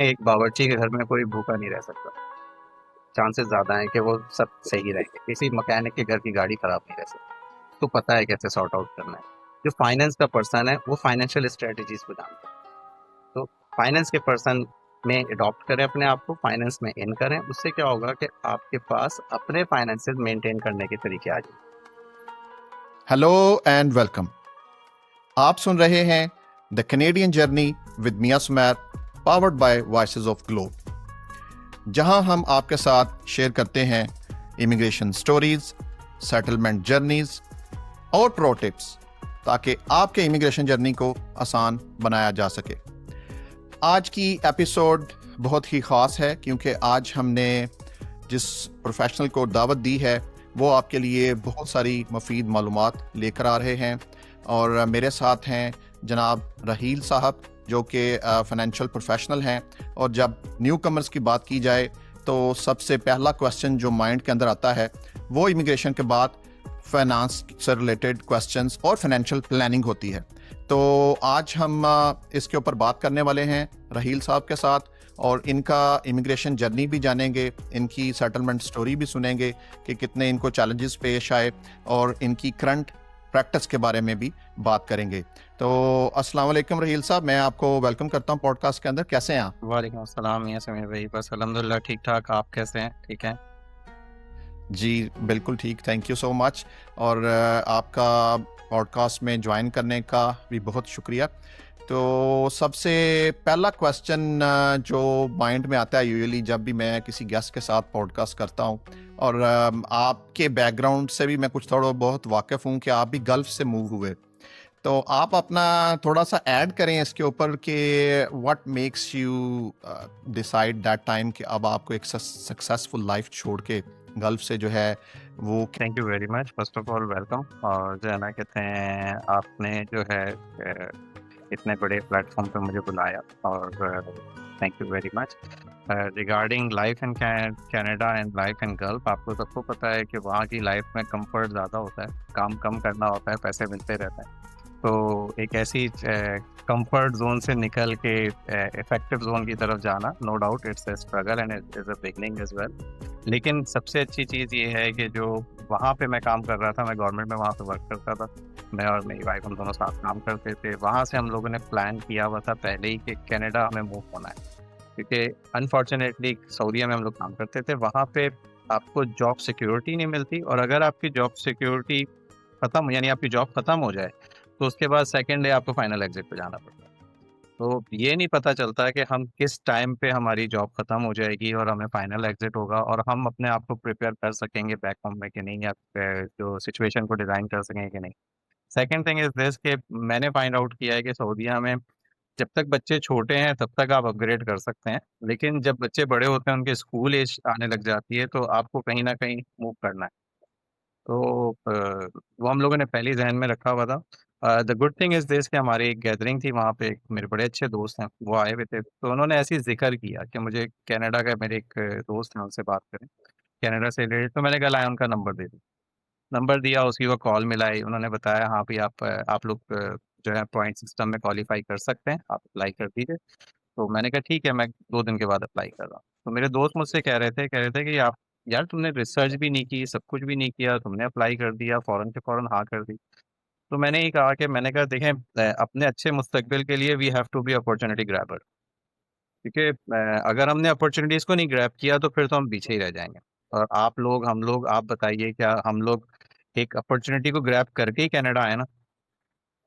एक बावर्ची के घर में कोई भूखा नहीं रह सकता। चांसेस ज़्यादा हैं कि वो सब सही रहेंगे। किसी मैकेनिक के घर की गाड़ी खराब नहीं रह सकती। तो पता है कैसे सॉर्ट आउट करना है। जो फाइनेंस का पर्सन है वो फाइनेंशियल स्ट्रेटजीज को जानता है। तो फाइनेंस के पर्सन में अडॉप्ट करें अपने आप को, फाइनेंस में इन करें। उससे क्या होगा कि आपके पास अपने फाइनेंसेस मेंटेन करने के तरीके आ जाएंगे। Hello and welcome. आप सुन रहे हैं the Canadian journey with Mian Sumair, powered by voices of globe, जहां हम आपके साथ शेयर करते हैं इमिग्रेशन स्टोरीज, सेटलमेंट जर्नीज और प्रो टिप्स, ताकि आपके इमिग्रेशन जर्नी को आसान बनाया जा सके। आज की एपिसोड बहुत ही ख़ास है क्योंकि आज हमने जिस प्रोफेशनल को दावत दी है वो आपके लिए बहुत सारी मुफीद मालूमात लेकर आ रहे हैं। और मेरे साथ हैं जनाब रहील साहब, जो कि फाइनेंशियल प्रोफेशनल हैं। और जब न्यू कमर्स की बात की जाए तो सबसे पहला क्वेश्चन जो माइंड के अंदर आता है वो इमिग्रेशन के बाद फाइनेंस से रिलेटेड क्वेश्चंस और फाइनेंशियल प्लानिंग होती है। तो आज हम इसके ऊपर बात करने वाले हैं रहील साहब के साथ, और इनका इमिग्रेशन जर्नी भी जानेंगे, इनकी सेटलमेंट स्टोरी भी सुनेंगे कि कितने इनको चैलेंजेस पेश आए, और इनकी करंट प्रैक्टिस के बारे में भी बात करेंगे। तो अस्सलाम वालेकुम रहील साहब, मैं आपको वेलकम करता हूं पॉडकास्ट के अंदर। कैसे हैं आप? वालेकुम अस्सलाम मियां समीर भाई, बस अल्हम्दुलिल्लाह ठीक ठाक। आप कैसे हैं? ठीक हैं? जी बिल्कुल ठीक, थैंक यू सो मच। और आपका पॉडकास्ट में ज्वाइन करने का भी बहुत शुक्रिया। तो सबसे पहला क्वेश्चन जो माइंड में आता है यूजुअली जब भी मैं किसी गेस्ट के साथ पॉडकास्ट करता हूँ, और आपके बैकग्राउंड से भी मैं कुछ थोड़ा बहुत वाकिफ़ हूँ कि आप भी गल्फ से मूव हुए, तो आप अपना थोड़ा सा ऐड करें इसके ऊपर कि what makes you decide that time कि अब आपको एक सक्सेसफुल लाइफ छोड़ के गल्फ से जो है वो। Thank you very much, first of all welcome. और जो है ना, कहते हैं आपने जो है इतने बड़े प्लेटफॉर्म पे मुझे बुलाया, और thank you very much. Regarding life in Canada and life in gulf, आपको सबको पता है कि वहाँ की लाइफ में कंफर्ट ज़्यादा होता है, काम कम करना होता है, पैसे मिलते रहते हैं। तो एक ऐसी कंफर्ट जोन से निकल के इफेक्टिव जोन की तरफ जाना, no doubt it's a struggle and it is a beginning as well. लेकिन सबसे अच्छी चीज़ ये है कि जो वहाँ पे मैं काम कर रहा था, मैं गवर्नमेंट में वहाँ पे वर्क करता था। मैं और मेरी वाइफ हम दोनों साथ काम करते थे। वहाँ से हम लोगों ने प्लान किया हुआ था पहले ही कि कनाडा हमें मूव होना है, क्योंकि अनफॉर्चुनेटली सऊदीया में हम लोग काम करते थे। वहाँ पे आपको जॉब सिक्योरिटी नहीं मिलती, और अगर आपकी जॉब सिक्योरिटी खत्म, यानी आपकी जॉब खत्म हो जाए, तो उसके बाद सेकेंड डे आपको फाइनल एग्जिट पे जाना पड़ता है। तो ये नहीं पता चलता है कि हम किस टाइम पे हमारी जॉब खत्म हो जाएगी और हमें फाइनल एग्जिट होगा, और हम अपने आप को प्रिपेयर कर सकेंगे बैक होम में कि नहीं, या जो सिचुएशन को डिजाइन कर सकेंगे कि नहीं। सेकंड थिंग इज दिस कि मैंने फाइंड आउट किया है कि सऊदीया में जब तक बच्चे छोटे हैं तब तक आप अपग्रेड कर सकते हैं, लेकिन जब बच्चे बड़े होते हैं, उनके स्कूल एज आने लग जाती है, तो आपको कहीं ना कहीं मूव करना है। तो वो हम लोगों ने पहले ही जहन में रखा हुआ था। The good thing is this कि हमारी एक गैदरिंग थी वहाँ पे, एक मेरे बड़े अच्छे दोस्त हैं वो आए हुए थे, तो उन्होंने ऐसे ही जिक्र किया कि मुझे कनाडा का, मेरे एक दोस्त हैं उनसे बात करें कनाडा से रिलेटेड। तो मैंने कहा लाया उनका नंबर दे दिया। नंबर दिया, उसकी वो कॉल मिलाई, उन्होंने बताया हाँ भाई आप लोग जो है पॉइंट सिस्टम में क्वालिफाई कर सकते हैं, आप अप्लाई कर दीजिए। तो मैंने कहा ठीक है, मैं 2 दिन के बाद अप्लाई कर रहा हूँ। तो मेरे दोस्त मुझसे कह रहे थे कि आप यार, तुमने रिसर्च भी नहीं की, सब कुछ भी नहीं किया, तुमने अप्लाई कर दिया, फौरन के फौरन हाँ कर दी। तो मैंने ही कहा कि मैंने कहा देखें, अपने अच्छे मुस्तकबिल के लिए we have to be opportunity grabber, क्योंकि अगर हमने अपॉर्चुनिटीज को नहीं ग्रैब किया तो फिर तो हम पीछे ही रह जाएंगे। और आप लोग, हम लोग, आप बताइए, क्या हम लोग एक अपॉर्चुनिटी को ग्रैब करके ही कनाडा आए ना?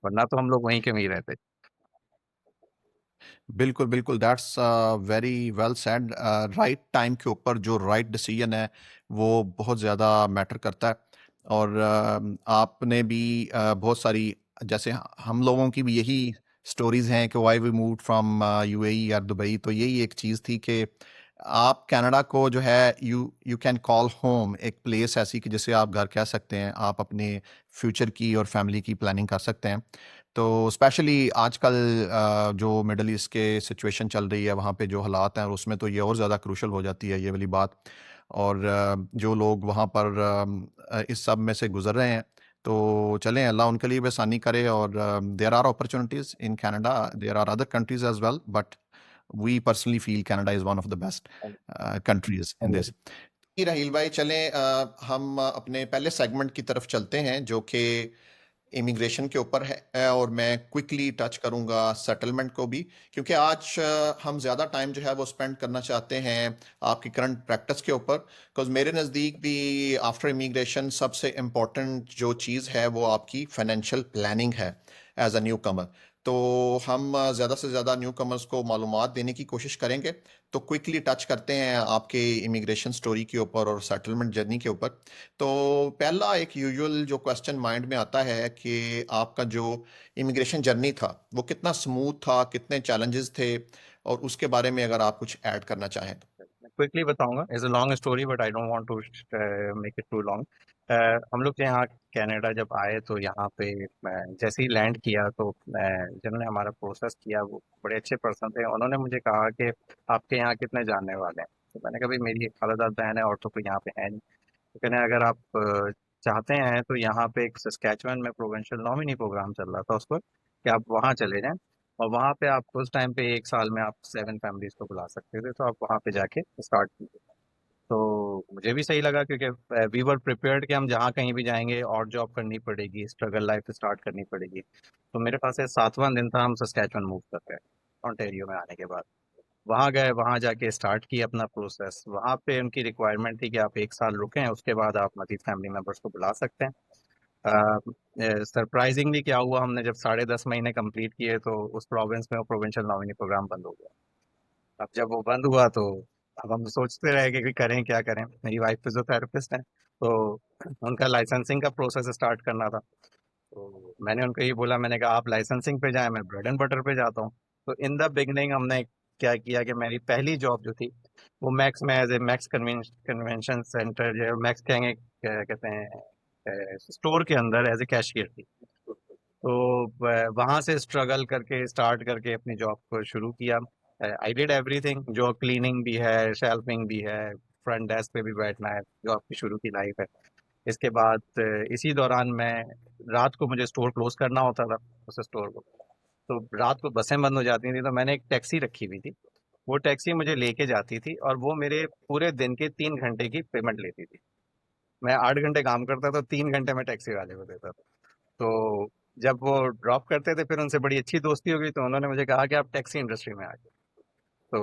वरना तो हम लोग वहीं के वहीं रहते। बिल्कुल बिल्कुल, that's very well said. Right time के ऊपर जो राइट डिसीजन है वो बहुत ज़्यादा मैटर करता है। और आपने भी बहुत सारी, जैसे हम लोगों की भी यही स्टोरीज हैं कि why we move from UAE या दुबई, तो यही एक चीज़ थी कि आप कनाडा को जो है यू कैन कॉल होम, एक प्लेस ऐसी कि जिसे आप घर कह सकते हैं, आप अपने फ्यूचर की और फैमिली की प्लानिंग कर सकते हैं। तो स्पेशली आजकल जो मिडल ईस्ट के सिचुएशन चल रही है वहाँ पे जो हालात हैं, उसमें तो ये और ज़्यादा क्रूशल हो जाती है ये वाली बात। और जो लोग वहाँ पर इस सब में से गुजर रहे हैं, तो चलें अल्लाह उनके लिए भी आसानी करे। और there are opportunities in Canada, there are other countries as well, but we personally feel Canada is one of the best countries in this. राहील भाई चलें हम अपने पहले सेगमेंट की तरफ चलते हैं जो कि इमिग्रेशन के ऊपर है और मैं क्विकली टच करूंगा सेटलमेंट को भी, क्योंकि आज हम ज़्यादा टाइम जो है वो स्पेंड करना चाहते हैं आपकी करंट प्रैक्टिस के ऊपर, बिकॉज मेरे नज़दीक भी आफ्टर इमिग्रेशन सबसे इम्पोर्टेंट जो चीज़ है वो आपकी फाइनेंशियल प्लानिंग है एज अ न्यू कमर। तो हम ज़्यादा से ज़्यादा न्यू कमर्स को मालूमात देने की कोशिश करेंगे। तो क्विकली टच करते हैं आपके इमिग्रेशन स्टोरी के ऊपर और सेटलमेंट जर्नी के ऊपर। तो पहला एक यूजुअल जो क्वेश्चन माइंड में आता है कि आपका जो इमिग्रेशन जर्नी था वो कितना स्मूथ था, कितने चैलेंजेस थे, और उसके बारे में अगर आप कुछ ऐड करना चाहें तो। क्विकली बताऊंगा, is a long story but I don't want to make it too long. हम लोग यहाँ कनाडा जब आए तो यहाँ पे जैसे ही लैंड किया तो जिन्होंने हमारा प्रोसेस किया वो बड़े अच्छे पर्सन थे। उन्होंने मुझे कहा कि आपके यहाँ कितने जानने वाले हैं। तो मैंने कहा भाई मेरी एक खालाजाद बहन है और तो कोई यहाँ पे है नहीं। तो कहने अगर आप चाहते हैं तो यहाँ पे एक सस्कैचुअन में प्रोविंशियल नॉमिनी प्रोग्राम चल रहा था उसको, कि आप वहाँ चले जाएं और वहाँ पे आप उस टाइम पे एक साल में आप 7 फैमिलीज को बुला सकते थे, तो आप वहाँ पे जाके स्टार्ट कीजिए। तो मुझे भी सही लगा क्योंकि वी वर प्रिपेयर्ड कि हम जहाँ कहीं भी जाएंगे और जॉब करनी पड़ेगी, स्ट्रगल लाइफ स्टार्ट करनी पड़ेगी। तो मेरे पास ये 7वां दिन था, हम सस्कैचुअन मूव कर गए ऑन्टेरियो में आने के बाद। वहाँ गए, वहाँ जाके स्टार्ट किया अपना प्रोसेस। वहाँ पे उनकी रिक्वायरमेंट थी कि आप एक साल रुकें, उसके बाद आप मजीद फैमिली मेम्बर्स को बुला सकते हैं। सरप्राइजिंगली क्या हुआ, हमने जब 10.5 महीने कंप्लीट किए तो उस प्रोविंस में वो प्रोविंशियल नॉमिनी प्रोग्राम बंद हो गया। अब जब वो बंद हुआ तो अब हम सोचते रहे कि करें क्या करें। मेरी वाइफ फिजियोथेरेपिस्ट है, तो उनका लाइसेंसिंग का प्रोसेस स्टार्ट करना था। तो मैंने उनको ये बोला, मैंने कहा आप लाइसेंसिंग पे जाएं, मैं ब्रेड एंड बटर पे जाता हूँ। तो इन द बिगनिंग हमने क्या किया कि मेरी पहली जॉब जो थी वो मैक्स में as a Max convention center, जो मैक्स कहेंगे क्या कहते हैं, स्टोर के अंदर एज ए कैशियर थी। तो वहाँ से स्ट्रगल करके स्टार्ट करके अपनी जॉब को शुरू किया। आई डिड एवरीथिंग, जो क्लीनिंग भी है, शेल्फिंग भी है, फ्रंट डेस्क पे भी बैठना है, जो आपकी शुरू की लाइफ है। इसके बाद इसी दौरान मैं रात को मुझे स्टोर क्लोज करना होता था, उस स्टोर को। तो रात को बसें बंद हो जाती थी, तो मैंने एक टैक्सी रखी हुई थी। वो टैक्सी मुझे लेके जाती थी और वो मेरे पूरे दिन के 3 घंटे की पेमेंट लेती थी। मैं 8 घंटे काम करता था, 3 घंटे मैं टैक्सी वाले को देता था। तो जब वो ड्रॉप करते थे फिर उनसे बड़ी अच्छी दोस्ती हो गई, तो उन्होंने मुझे कहा कि आप टैक्सी इंडस्ट्री में आ गए। तो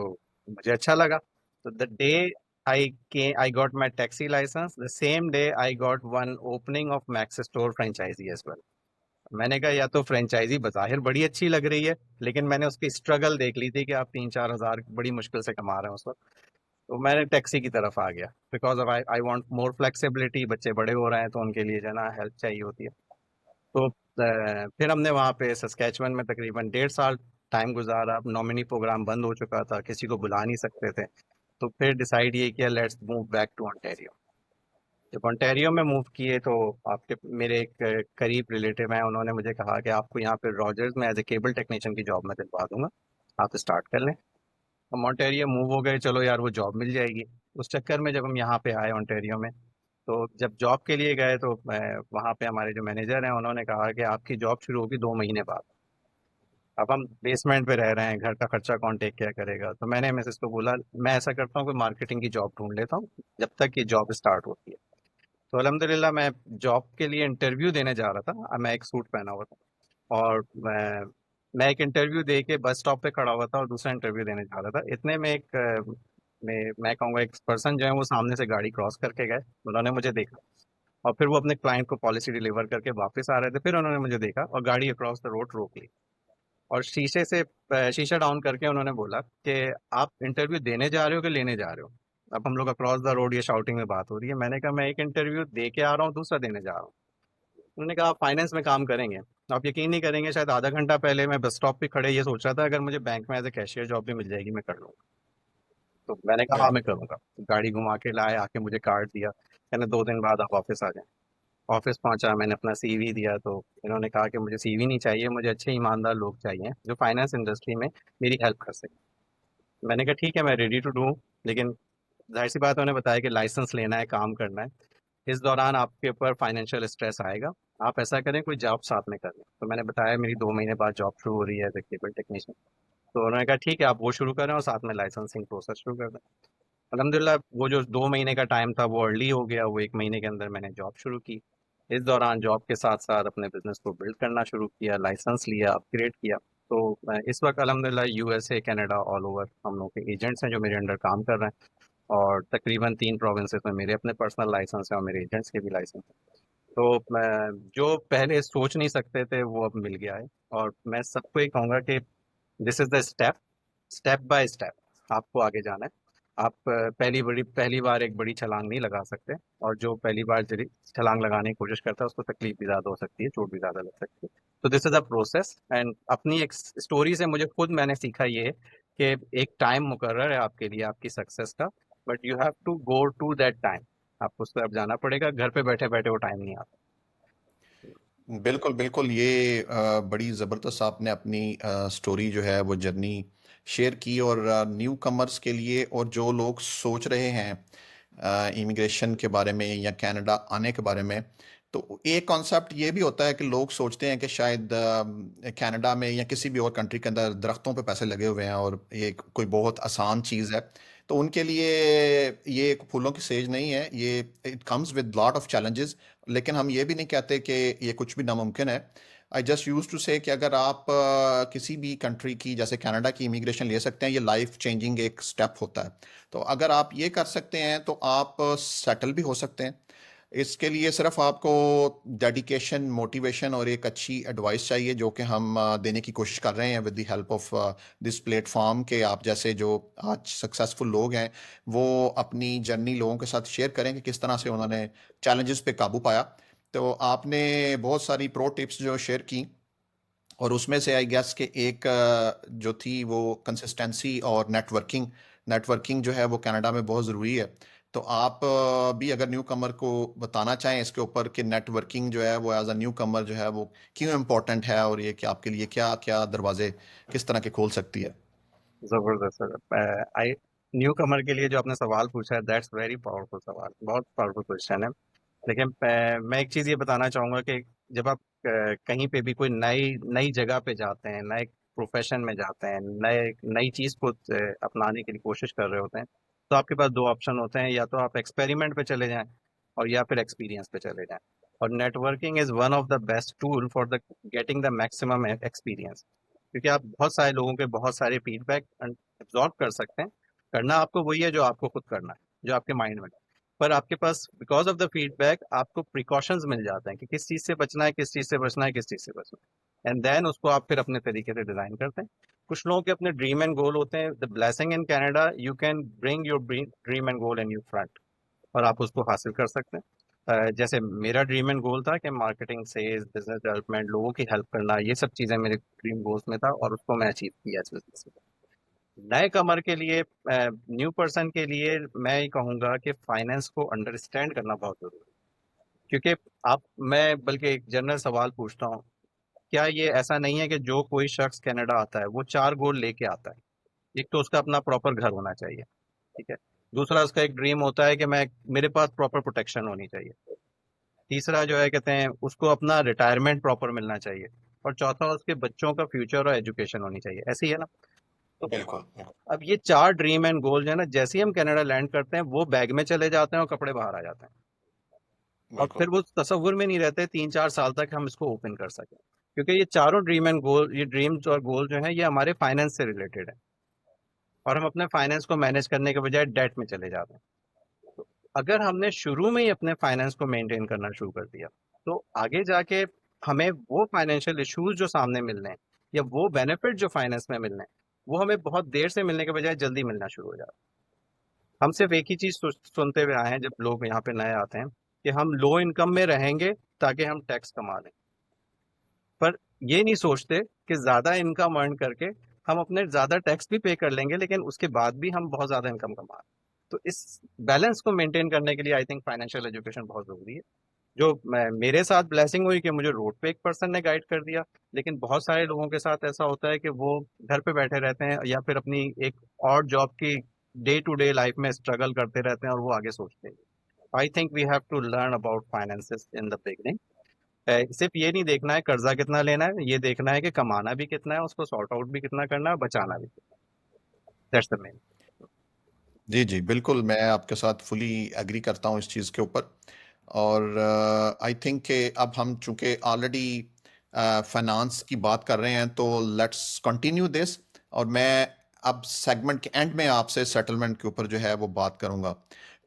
मुझे अच्छा लगा। तो the day I got my taxi license, the same day I got one opening of Max Store franchisee as well। मैंने कहा या तो फ्रेंचाइजी बज़ाहिर बड़ी अच्छी लग रही है, लेकिन मैंने उसकी स्ट्रगल देख ली थी कि आप 3-4 हज़ार बड़ी मुश्किल से कमा रहे हैं उस वक्त। तो मैंने टैक्सी की तरफ आ गया, because of I want more flexibility. बच्चे बड़े हो रहे हैं तो उनके लिए जो है ना हेल्प चाहिए होती है। तो फिर हमने वहाँ पे सस्कैचुअन में तकरीबन 1.5 साल टाइम गुजारा। नॉमिनी प्रोग्राम बंद हो चुका था, किसी को बुला नहीं सकते थे। तो फिर डिसाइड ये किया, let's move back to Ontario. जब ऑन्टेरियो में मूव किए तो आपके मेरे एक करीब रिलेटिव हैं, उन्होंने मुझे कहा कि आपको यहाँ पे रॉजर्स में एज ए केबल टेक्नीशियन की जॉब मैं दिलवा दूंगा, आप स्टार्ट कर लें। हम ऑन्टेरियो मूव हो गए, चलो यार वो जॉब मिल जाएगी। उस चक्कर में जब हम यहाँ पे आए ऑन्टेरियो में, तो जब जॉब के लिए गए तो वहाँ पे हमारे जो मैनेजर हैं उन्होंने कहा कि आपकी जॉब शुरू होगी 2 महीने बाद। अब हम बेसमेंट पे रह रहे हैं, घर का खर्चा कौन टेक केयर करेगा। तो मैंने मिसेस को बोला मैं ऐसा करता हूँ कि मार्केटिंग की जॉब ढूंढ लेता हूँ जब तक ये जॉब स्टार्ट होती है। तो अल्हम्दुलिल्लाह मैं जॉब के लिए इंटरव्यू देने जा रहा था। मैं एक सूट पहना हुआ था और मैं एक इंटरव्यू दे के बस स्टॉप पे खड़ा हुआ था और दूसरा इंटरव्यू देने जा रहा था। इतने में एक मैं कहूँगा एक पर्सन जो है वो सामने से गाड़ी क्रॉस करके गए। उन्होंने मुझे देखा और फिर वो अपने क्लाइंट को पॉलिसी डिलीवर करके वापस आ रहे थे। फिर उन्होंने मुझे देखा और गाड़ी अक्रॉस द रोड रोक ली और शीशे से शीशा डाउन करके उन्होंने बोला कि आप इंटरव्यू देने जा रहे हो कि लेने जा रहे हो। अब हम लोग अक्रॉस द रोड ये शाउटिंग में बात हो रही है। मैंने कहा मैं एक इंटरव्यू दे के आ रहा हूँ, दूसरा देने जा रहा हूँ। उन्होंने कहा आप फाइनेंस में काम करेंगे। आप यकीन नहीं करेंगे, शायद आधा घंटा पहले मैं बस स्टॉप पे खड़े ये सोच रहा था अगर मुझे बैंक में एज ए कैशियर जॉब भी मिल जाएगी मैं कर लूंगा। तो मैंने कहा हाँ मैं करूंगा। तो गाड़ी घुमा के लाए, आके मुझे कार्ड दिया, कहने 2 दिन बाद आप ऑफिस आ जाएं। ऑफिस पहुंचा, मैंने अपना सीवी दिया तो इन्होंने कहा कि मुझे सीवी नहीं चाहिए, मुझे अच्छे ईमानदार लोग चाहिए जो फाइनेंस इंडस्ट्री में मेरी हेल्प कर सके। मैंने कहा ठीक है मैं रेडी टू डू, लेकिन जाहिर सी बात है, उन्होंने बताया कि लाइसेंस लेना है, काम करना है, इस दौरान आपके ऊपर फाइनेंशियल स्ट्रेस आएगा, आप ऐसा करें कोई जॉब साथ में कर लें। तो मैंने बताया मेरी 2 महीने बाद जॉब शुरू हो रही है एज ए केबल टेक्नीशियन। तो उन्होंने कहा ठीक है आप वो शुरू करें और साथ में लाइसेंसिंग प्रोसेस शुरू कर दें। अल्हम्दुलिल्लाह वो जो 2 महीने का टाइम था वो अर्ली हो गया, वो 1 महीने के अंदर मैंने जॉब शुरू की। इस दौरान जॉब के साथ साथ अपने बिजनेस को बिल्ड करना शुरू किया, लाइसेंस लिया, अपग्रेड किया। तो इस वक्त अल्हम्दुलिल्लाह यूएसए, कनाडा, ऑल ओवर हम लोग के एजेंट्स हैं जो मेरे अंडर काम कर रहे हैं, और तकरीबन 3 प्रोविंसेस में मेरे अपने पर्सनल लाइसेंस हैं और मेरे एजेंट्स के भी लाइसेंस हैं। तो जो पहले सोच नहीं सकते थे वो अब मिल गया है। और मैं सबको ये कहूँगा कि this is the step, step by step आपको आगे जाना है। आप पहली बार एक बड़ी छलांग नहीं लगा सकते, और जो पहली बार छलांग लगाने की कोशिश करता है उसको तकलीफ भी ज़्यादा हो सकती है, चोट भी ज़्यादा लग सकती है। तो this is a process, and अपनी एक स्टोरी से मुझे खुद मैंने सीखा ये है कि एक टाइम मुकर्रर है आपके लिए आपकी सक्सेस का, but you have to go to that time. आपको उस तरफ जाना पड़ेगा, घर पे बैठे बैठे वो टाइम नहीं आता। बिल्कुल, बिल्कुल। ये बड़ी ज़बरदस्त आपने अपनी स्टोरी जो है वो जर्नी शेयर की, और न्यू कमर्स के लिए और जो लोग सोच रहे हैं इमिग्रेशन के बारे में या कनाडा आने के बारे में, तो एक कॉन्सेप्ट ये भी होता है कि लोग सोचते हैं कि शायद कनाडा में या किसी भी और कंट्री के अंदर दरख्तों पे पैसे लगे हुए हैं और ये कोई बहुत आसान चीज़ है। तो उनके लिए ये एक फूलों की सेज नहीं है, ये it comes with lot of challenges. लेकिन हम ये भी नहीं कहते कि ये कुछ भी नामुमकिन है। आई जस्ट यूज टू से कि अगर आप किसी भी कंट्री की जैसे कनाडा की इमिग्रेशन ले सकते हैं, ये लाइफ चेंजिंग एक स्टेप होता है। तो अगर आप ये कर सकते हैं तो आप सेटल भी हो सकते हैं। इसके लिए सिर्फ आपको डेडिकेशन, मोटिवेशन और एक अच्छी एडवाइस चाहिए, जो कि हम देने की कोशिश कर रहे हैं with the help of this platform, के आप जैसे जो आज सक्सेसफुल लोग हैं वो अपनी जर्नी लोगों के साथ शेयर करें कि किस तरह से उन्होंने चैलेंजेस पे काबू पाया। तो आपने बहुत सारी प्रो टिप्स जो शेयर की, और उसमें से आई गेस कि एक जो थी वो कंसिस्टेंसी और नेटवर्किंग। नेटवर्किंग जो है वो कनाडा में बहुत ज़रूरी है। तो आप भी अगर न्यू कमर को बताना चाहें इसके ऊपर कि नेटवर्किंग जो है वो एज अ न्यू कमर जो है वो क्यों इम्पोर्टेंट है, और ये कि आपके लिए क्या क्या दरवाजे किस तरह के खोल सकती है। जबरदस्त सर। आई न्यू कमर के लिए जो आपने सवाल पूछा है, दैट्स वेरी पावरफुल सवाल, बहुत पावरफुल क्वेश्चन है। लेकिन मैं एक चीज़ ये बताना चाहूँगा कि जब आप कहीं पे भी कोई नई नई जगह पे जाते हैं, नए प्रोफेशन में जाते हैं, नए नई चीज़ को अपनाने की कोशिश कर रहे होते हैं, तो आपके पास दो ऑप्शन होते हैं, या तो आप एक्सपेरिमेंट पे चले जाएं और या फिर एक्सपीरियंस पे चले जाएं। और networking is one of the best tool for the getting the maximum experience, क्योंकि आप बहुत सारे लोगों के बहुत सारे फीडबैक एब्जॉर्ब कर सकते हैं। करना आपको वही है जो आपको खुद करना है, जो आपके माइंड में है। पर आपके पास बिकॉज ऑफ द फीडबैक आपको प्रिकॉशंस मिल जाते हैं कि किस चीज़ से बचना है, किस चीज़ से बचना है, किस चीज़ से बचना है, एंड देन उसको आप फिर अपने तरीके से डिज़ाइन करते हैं। कुछ लोगों के अपने ड्रीम एंड गोल होते हैं। The blessing in Canada, you can bring your dream and goal in your front, और आप उसको हासिल कर सकते हैं। जैसे मेरा ड्रीम एंड गोल था कि मार्केटिंग, सेल्स, बिजनेस डेवलपमेंट, लोगों की हेल्प करना, ये सब चीज़ें मेरे ड्रीम गोल्स में था, और उसको मैं अचीव किया इस बिजनेस में। नए कमर के लिए, न्यू पर्सन के लिए मैं ये कहूँगा कि फाइनेंस को अंडरस्टैंड करना बहुत जरूरी है। क्योंकि आप मैं बल्कि एक जनरल सवाल पूछता हूँ, क्या ये ऐसा नहीं है कि जो कोई शख्स कनाडा आता है वो 4 गोल लेके आता है? एक तो उसका अपना प्रॉपर घर होना चाहिए, ठीक है। दूसरा, उसका एक ड्रीम होता है कि मैं मेरे पास प्रॉपर प्रोटेक्शन होनी चाहिए। तीसरा जो है, कहते हैं, उसको अपना रिटायरमेंट प्रॉपर मिलना चाहिए। और चौथा, उसके बच्चों का फ्यूचर और एजुकेशन होनी चाहिए। ऐसे ही है ना? तो बिल्कुल, बिल्कुल। अब ये 4 ड्रीम एंड गोल जो है ना, जैसे ही हम कनाडा लैंड करते हैं वो बैग में चले जाते हैं और कपड़े बाहर आ जाते हैं। और बिल्कुल। फिर वो तसव्वुर में नहीं रहते 3-4 साल तक हम इसको ओपन कर सकें, क्योंकि ये चारों ड्रीम एंड गोल, ये ड्रीम्स और गोल जो है, ये हमारे फाइनेंस से रिलेटेड है। और हम अपने फाइनेंस को मैनेज करने के बजाय डेट में चले जाते हैं। तो अगर हमने शुरू में ही अपने फाइनेंस को मेंटेन करना शुरू कर दिया, तो आगे जाके हमें वो फाइनेंशियल इश्यूज जो सामने मिल रहे हैं, या वो बेनिफिट जो फाइनेंस में मिल रहे हैं, वो हमें बहुत देर से मिलने के बजाय जल्दी मिलना शुरू हो जाता है। हम सिर्फ एक ही चीज सुनते हुए आए हैं जब लोग यहाँ पे नए आते हैं, कि हम लो इनकम में रहेंगे ताकि हम टैक्स कमा लें। पर ये नहीं सोचते कि ज्यादा इनकम अर्न करके हम अपने ज्यादा टैक्स भी पे कर लेंगे, लेकिन उसके बाद भी हम बहुत ज्यादा इनकम कमा रहे हैं। तो इस बैलेंस को मेंटेन करने के लिए आई थिंक फाइनेंशियल एजुकेशन बहुत जरूरी है। जो मेरे साथ ब्लेसिंग हुई कि मुझे रोड पे एक पर्सन ने गाइड कर दिया, लेकिन बहुत सारे लोगों के साथ ऐसा होता है कि वो घर पे बैठे रहते हैं या फिर अपनी एक और जॉब की डे टू डे लाइफ में स्ट्रगल करते रहते हैं, और वो आगे सोचते हैं। I think we have to learn about finances in the beginning, सिर्फ ये नहीं देखना है कर्जा कितना लेना है, ये देखना है कि कमाना भी कितना है, उसको सॉर्ट आउट भी कितना करना है, बचाना भी कितना। That's the main. जी जी बिल्कुल, मैं आपके साथ फुली एग्री करता हूँ इस चीज़ के ऊपर। और आई थिंक कि अब हम चूंकि ऑलरेडी फाइनेंस की बात कर रहे हैं तो लेट्स कंटिन्यू दिस। और मैं अब सेगमेंट के एंड में आपसे सेटलमेंट के ऊपर जो है वो बात करूंगा।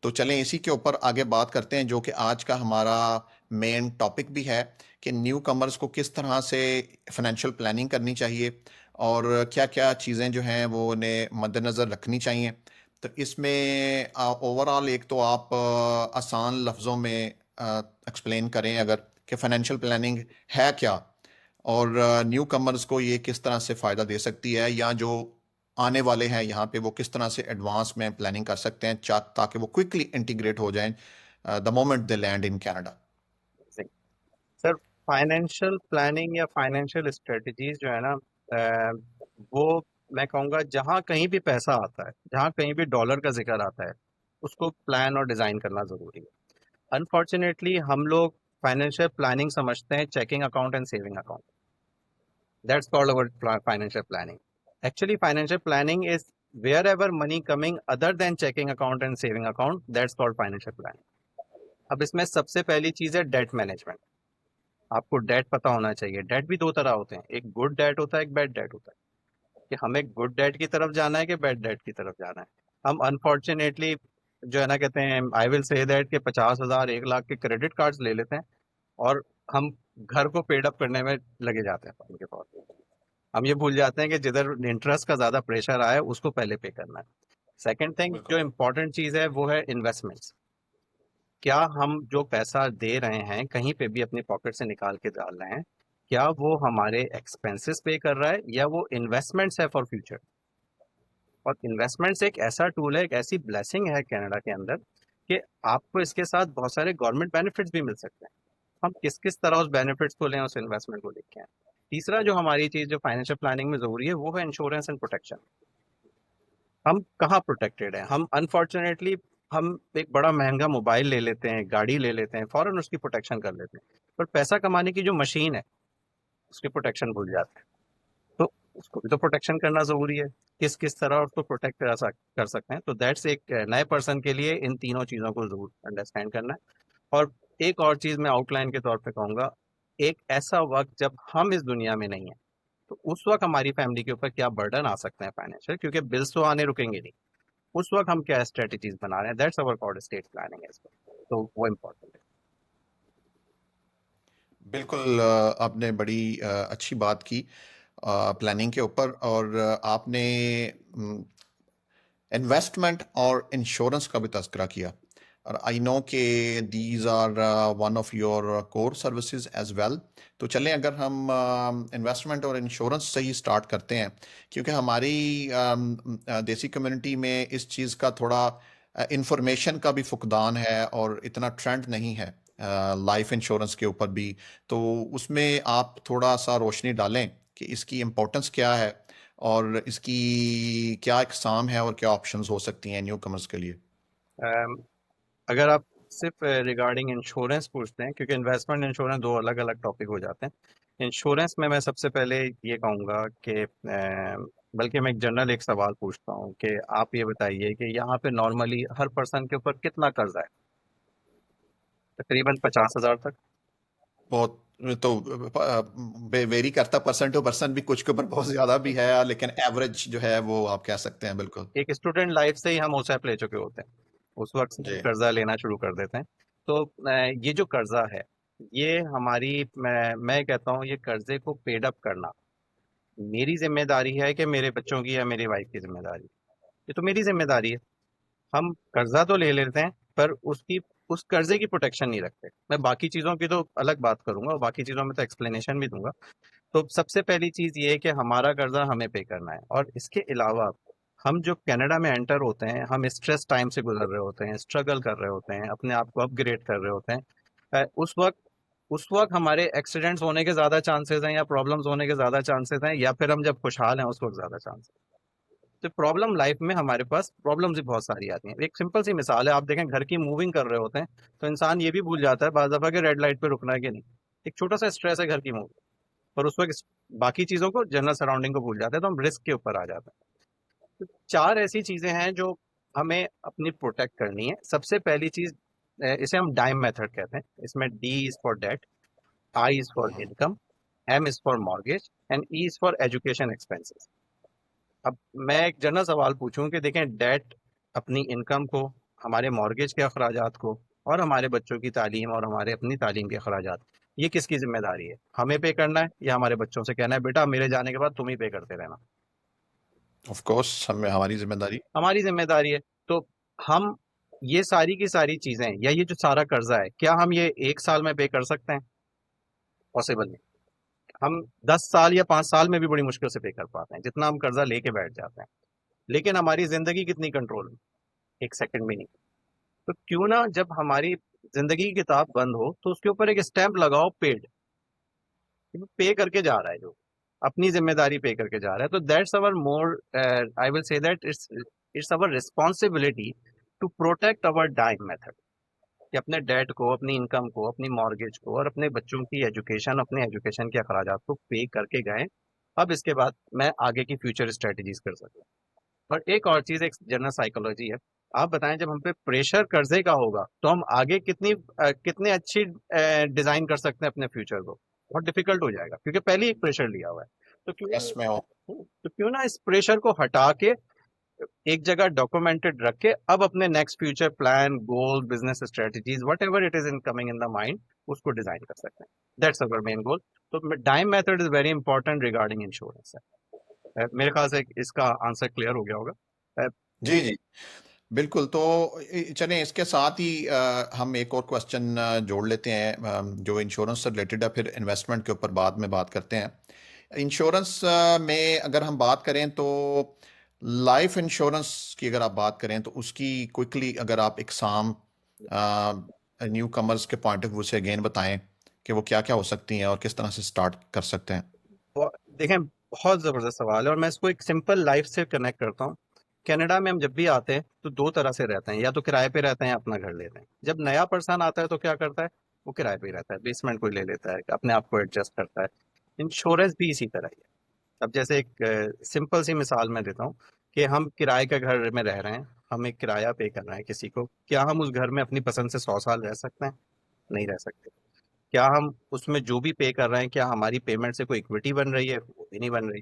तो चलें इसी के ऊपर आगे बात करते हैं, जो कि आज का हमारा मेन टॉपिक भी है कि न्यू कमर्स को किस तरह से फाइनेंशियल प्लानिंग करनी चाहिए और क्या क्या चीज़ें जो हैं वो उन्हें मद्देनज़र रखनी चाहिए। तो इसमें ओवरऑल एक तो आप आसान लफ्ज़ों में एक्सप्लेन करें अगर कि फाइनेंशियल प्लानिंग है क्या, और न्यू कमर्स को ये किस तरह से फ़ायदा दे सकती है, या जो आने वाले हैं यहाँ पे वो किस तरह से एडवांस में प्लानिंग कर सकते हैं ताकि वो क्विकली इंटीग्रेट हो जाएं the moment they land in Canada. Sir, financial planning या फाइनेंशियल स्ट्रेटजीज जो है ना, वो मैं कहूँगा जहाँ कहीं भी पैसा आता है, जहाँ कहीं भी डॉलर का जिक्र आता है, उसको प्लान और डिजाइन करना जरूरी है। अनफॉर्चुनेटली हम लोग फाइनेंशियल प्लानिंग समझते हैं checking account and saving account. That's called our financial planning. Actually financial planning is wherever money coming other than checking account and saving account, that's called financial planning. अब इसमें सबसे पहली चीज है debt management. आपको date पता होना चाहिए। डेट भी दो तरह होते हैं, एक गुड डेट होता है, एक बैड डेट होता है। कि हमें गुड डेट की तरफ जाना है कि बैड डेट की तरफ जाना है। हम अनफॉर्चुनेटली जो है ना कहते हैं, आई विल से दैट कि 50,000 1 लाख के क्रेडिट कार्ड्स ले लेते हैं और हम घर को पेड अप करने में लगे जाते हैं उनके तौर पे। हम ये भूल जाते हैं कि जिधर इंटरेस्ट का ज्यादा प्रेशर आया है उसको पहले पे करना है। सेकेंड थिंग जो बिल्कुल। इम्पोर्टेंट चीज है वो है इन्वेस्टमेंट्स। क्या हम जो पैसा दे रहे हैं कहीं पे भी अपनी पॉकेट से निकाल के डाल रहे हैं, क्या वो हमारे एक्सपेंसेस पे कर रहा है या वो इन्वेस्टमेंट्स है फॉर फ्यूचर। और इन्वेस्टमेंट्स एक ऐसा टूल है, एक ऐसी ब्लेसिंग है कनाडा के अंदर कि आपको इसके साथ बहुत सारे गवर्नमेंट बेनिफिट्स भी मिल सकते हैं। हम किस किस तरह उस बेनिफिट्स को लें, उस इन्वेस्टमेंट को लेके आए। तीसरा जो हमारी चीज जो फाइनेंशियल प्लानिंग में जरूरी है वो है इंश्योरेंस एंड प्रोटेक्शन। हम कहाँ प्रोटेक्टेड हैं? हम अनफॉर्चुनेटली हम एक बड़ा महंगा मोबाइल ले लेते हैं, गाड़ी ले लेते हैं, फौरन उसकी प्रोटेक्शन कर लेते हैं, पर पैसा कमाने की जो मशीन है उसकी प्रोटेक्शन भूल जाते हैं। तो उसको भी तो प्रोटेक्शन करना जरूरी है। किस किस तरह उसको प्रोटेक्ट कर सकते हैं, तो दैट्स एक नए पर्सन के लिए इन तीनों चीजों को जरूर अंडरस्टैंड करना है। और एक और चीज मैं आउटलाइन के तौर पे कहूंगा, एक ऐसा वक्त जब हम इस दुनिया में नहीं है, तो उस वक्त हमारी फैमिली के ऊपर क्या बर्डन आ सकते हैं फाइनेंशियल, क्योंकि बिल्स तो आने रुकेंगे नहीं। उस वक्त हम क्या स्ट्रेटेजीज बना रहे हैं, that's our called state planning as well. तो वो इम्पोर्टेंट बिल्कुल, आपने बड़ी अच्छी बात की प्लानिंग के ऊपर। और आपने इन्वेस्टमेंट और इंश्योरेंस का भी तज़किरा किया। और आई नो कि these are one of your core services as well. तो चलें अगर हम इन्वेस्टमेंट और इंश्योरेंस से ही स्टार्ट करते हैं, क्योंकि हमारी देसी कम्युनिटी में इस चीज़ का थोड़ा इंफॉर्मेशन का भी फुकदान है और इतना ट्रेंड नहीं है लाइफ इंश्योरेंस के ऊपर भी। तो उसमें आप थोड़ा सा रोशनी डालें कि इसकी इम्पोर्टेंस क्या है और इसकी क्या इकसाम है और क्या ऑप्शंस हो सकती हैं न्यू कमर्स के लिए। है। अगर आप सिर्फ रिगार्डिंग इंश्योरेंस पूछते हैं, क्योंकि इन्वेस्टमेंट इंश्योरेंस दो अलग अलग टॉपिक हो जाते हैं। इंश्योरेंस में मैं सबसे पहले ये कहूँगा कि बल्कि मैं एक जनरल एक सवाल पूछता हूँ कि आप ये बताइए कि यहाँ पे नॉर्मली हर पर्सन के ऊपर कितना कर्जा है? तकरीबन 50,000 तक। बहुत तो वेरी करता पर्सन टू पर्सन भी, कुछ के ऊपर बहुत ज्यादा भी है, लेकिन एवरेज जो है वो आप कह सकते हैं। बिल्कुल। एक स्टूडेंट लाइफ से ही हम ओसैप ले चुके होते हैं, उस वक्त से जी। हम कर्जा लेना शुरू कर देते हैं। तो ये जो कर्जा है, ये हमारी मैं कहता हूँ ये कर्जे को पेड अप करना मेरी जिम्मेदारी है कि मेरे बच्चों की या मेरी वाइफ की जिम्मेदारी? ये तो मेरी जिम्मेदारी है। हम कर्जा तो ले लेते हैं पर उसकी उस कर्जे की प्रोटेक्शन नहीं रखते। मैं बाकी चीजों की तो अलग बात करूंगा और बाकी चीजों में तो एक्सप्लेनेशन भी दूंगा। तो सबसे पहली चीज ये है कि हमारा कर्जा हमें पे करना है। और इसके अलावा हम जो कनाडा में एंटर होते हैं, हम स्ट्रेस टाइम से गुजर रहे होते हैं, स्ट्रगल कर रहे होते हैं, अपने आप को अपग्रेड कर रहे होते हैं। उस वक्त हमारे एक्सीडेंट्स होने के ज्यादा चांसेस हैं या प्रॉब्लम्स होने के ज्यादा चांसेस हैं, या फिर हम जब खुशहाल हैं उस वक्त ज्यादा चांसेस। तो प्रॉब्लम लाइफ में हमारे पास प्रॉब्लम्स भी बहुत सारी आती हैं। एक सिंपल सी मिसाल है, आप देखें घर की मूविंग कर रहे होते हैं तो इंसान ये भी भूल जाता है बार दफा कि रेड लाइट पे रुकना है कि नहीं। एक छोटा सा स्ट्रेस है घर की मूव, पर उस वक्त बाकी चीजों को, जनरल सराउंडिंग को भूल जाते हैं, तो हम रिस्क के ऊपर आ जाते हैं। तो 4 ऐसी चीजें हैं जो हमें अपनी प्रोटेक्ट करनी है। सबसे पहली चीज, इसे हम डाइम मेथड कहते हैं। इसमें D is for debt, I is for income, M is for mortgage and E is for education expenses. अब मैं एक जनरल सवाल पूछूं कि देखें, डेट अपनी इनकम को, हमारे मॉर्गेज के अखराजात को, और हमारे बच्चों की तालीम और हमारे अपनी तालीम के अखराजात, ये किसकी जिम्मेदारी है? हमें पे करना है या हमारे बच्चों से कहना है बेटा मेरे जाने के बाद तुम ही पे करते रहना? ऑफ कोर्स हमें हमारी जिम्मेदारी। हमारी जिम्मेदारी है। तो हम ये सारी की सारी चीजें, या ये जो सारा कर्जा है, क्या हम ये 1 साल में पे कर सकते हैं? पॉसिबल नहीं। हम 10 साल या 5 साल में भी बड़ी मुश्किल से पे कर पाते हैं, जितना हम कर्जा लेके बैठ जाते हैं। लेकिन हमारी जिंदगी कितनी कंट्रोल में? 1 सेकंड भी नहीं। तो क्यों ना जब हमारी जिंदगी की किताब बंद हो तो उसके ऊपर एक स्टैंप लगाओ, पेड। पे करके जा रहा है, जो अपनी जिम्मेदारी पे करके जा रहा है। तो that's our more, I will say that it's our responsibility to protect our DIME method, कि अपने डेट को, अपनी इनकम को, अपनी मॉर्गेज को और अपने बच्चों की एजुकेशन, अपने एजुकेशन के अखराजात को पे करके गए। अब इसके बाद मैं आगे की फ्यूचर स्ट्रेटजीज कर सकूँ। और एक और चीज, एक जनरल साइकोलॉजी है। आप बताएं, जब हम पे प्रेशर कर्जे का होगा तो हम आगे कितने अच्छी डिजाइन कर सकते हैं अपने फ्यूचर को? बहुत डिफिकल्ट हो जाएगा, क्योंकि पहले ही एक प्रेशर लिया हुआ है। तो क्यों यस मैं हूँ। तो क्यों ना इस प्रेशर को हटा के एक जगह डॉक्यूमेंटेड रख के अब अपने next future plan, goal, business strategies, whatever it is in coming in the mind, उसको डिजाइन कर सकते हैं। That's our main goal. तो dime method is very important regarding insurance. मेरे ख्याल से इसका आंसर क्लियर हो गया होगा। जी जी बिल्कुल। तो चलें इसके साथ ही हम एक और क्वेश्चन जोड़ लेते हैं जो इंश्योरेंस से रिलेटेड है, फिर इन्वेस्टमेंट के ऊपर बाद में बात करते हैं। इंश्योरेंस में अगर हम बात करें तो लाइफ इंश्योरेंस की अगर आप बात करें तो उसकी क्विकली अगर आप इकसाम न्यू कमर्स के पॉइंट ऑफ व्यू से अगेन बताएं कि वो क्या क्या हो सकती हैं और किस तरह से स्टार्ट कर सकते हैं। देखें, बहुत जबरदस्त सवाल है और मैं इसको एक सिंपल लाइफ से कनेक्ट करता हूँ। कनाडा में हम जब भी आते हैं तो 2 तरह से रहते हैं, या तो किराए पे रहते हैं या अपना घर लेते हैं। जब नया पर्सन आता है तो क्या करता है? वो किराए पे ही रहता है, बेसमेंट कोई ले लेता है, अपने आप को एडजस्ट करता है। इंश्योरेंस भी इसी तरह ही है। अब जैसे एक सिंपल सी मिसाल मैं देता हूँ कि हम किराए के घर में रह रहे हैं, हम एक किराया पे कर रहे हैं किसी को। क्या हम उस घर में अपनी पसंद से 100 साल रह सकते हैं? नहीं रह सकते। क्या हम उसमें जो भी पे कर रहे हैं, क्या हमारी पेमेंट से कोई इक्विटी बन रही है? वो भी नहीं बन रही।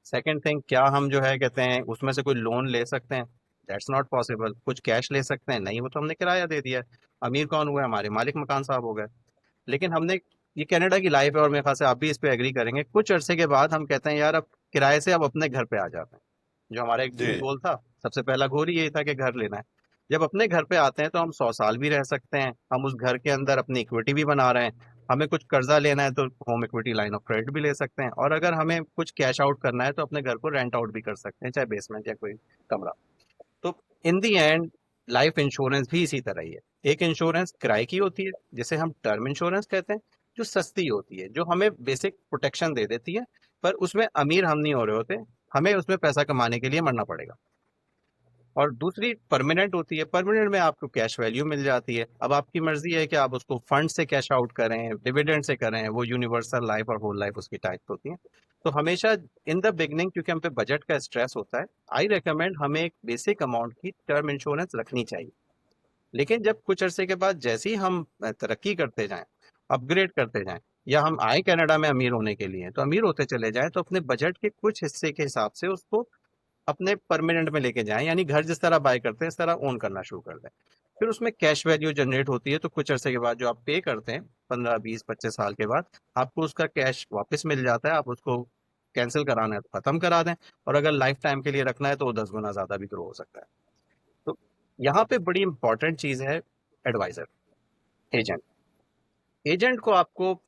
सेकंड थिंग, क्या हम जो है कहते हैं उसमें से कोई लोन ले सकते हैं? That's not possible. कुछ कैश ले सकते हैं? नहीं, वो तो हमने किराया दे दिया है। अमीर कौन हुए? हमारे मालिक मकान साहब हो गए। लेकिन हमने, ये कनाडा की लाइफ है और मेरे ख्याल से आप भी इस पे एग्री करेंगे, कुछ अरसे के बाद हम कहते हैं यार अब किराए से अब अपने घर पे आ जाते हैं। जो हमारा एक ड्रीम जी गोल था, सबसे पहला गोल ही यही था कि घर लेना है। जब अपने घर पे आते हैं तो हम 100 साल भी रह सकते हैं। हम उस घर के अंदर अपनी इक्विटी भी बना रहे हैं। हमें कुछ कर्जा लेना है तो home equity line of credit भी ले सकते हैं, और अगर हमें कुछ कैश आउट करना है तो अपने घर को रेंट आउट भी कर सकते हैं, चाहे बेसमेंट या कोई कमरा। तो इन दी एंड लाइफ इंश्योरेंस भी इसी तरह ही है। एक इंश्योरेंस किराए की होती है जिसे हम टर्म इंश्योरेंस कहते हैं, जो सस्ती होती है, जो हमें बेसिक प्रोटेक्शन दे देती है, पर उसमें अमीर हम नहीं हो रहे होते, हमें उसमें पैसा कमाने के लिए मरना पड़ेगा। और दूसरी परमानेंट होती है। परमानेंट में आपको कैश वैल्यू मिल जाती है। अब आपकी मर्जी है कि आप उसको फंड से कैश आउट करें, डिविडेंड से करें, वो यूनिवर्सल लाइफ और होल लाइफ उसकी टाइप होती है। तो हमेशा इन द बिगनिंग, क्योंकि हम पे बजट का स्ट्रेस होता है, आई रेकमेंड हमें एक बेसिक अमाउंट की टर्म इंश्योरेंस रखनी चाहिए। लेकिन जब कुछ अरसे के बाद जैसे ही हम तरक्की करते जाएं, अपग्रेड करते जाएं, या हम आए कनाडा में अमीर होने के लिए तो अमीर होते चले जाएं, तो अपने बजट के कुछ हिस्से के हिसाब से उसको अपने परमानेंट में लेके जाएं, यानी घर जिस तरह बाय करते हैं इस तरह ओन करना शुरू कर दें। फिर उसमें कैश वैल्यू जनरेट होती है, तो कुछ अरसे के बाद जो आप पे करते हैं, 15 20 25 साल के बाद आपको उसका कैश वापस मिल जाता है। आप उसको कैंसिल कराना है तो खत्म करा दें, और अगर लाइफ टाइम के लिए रखना है तो वो 10 गुना ज्यादा भी ग्रो हो सकता है। तो यहाँ पे बड़ी इंपॉर्टेंट चीज है एडवाइजर, एजेंट। एजेंट को आपको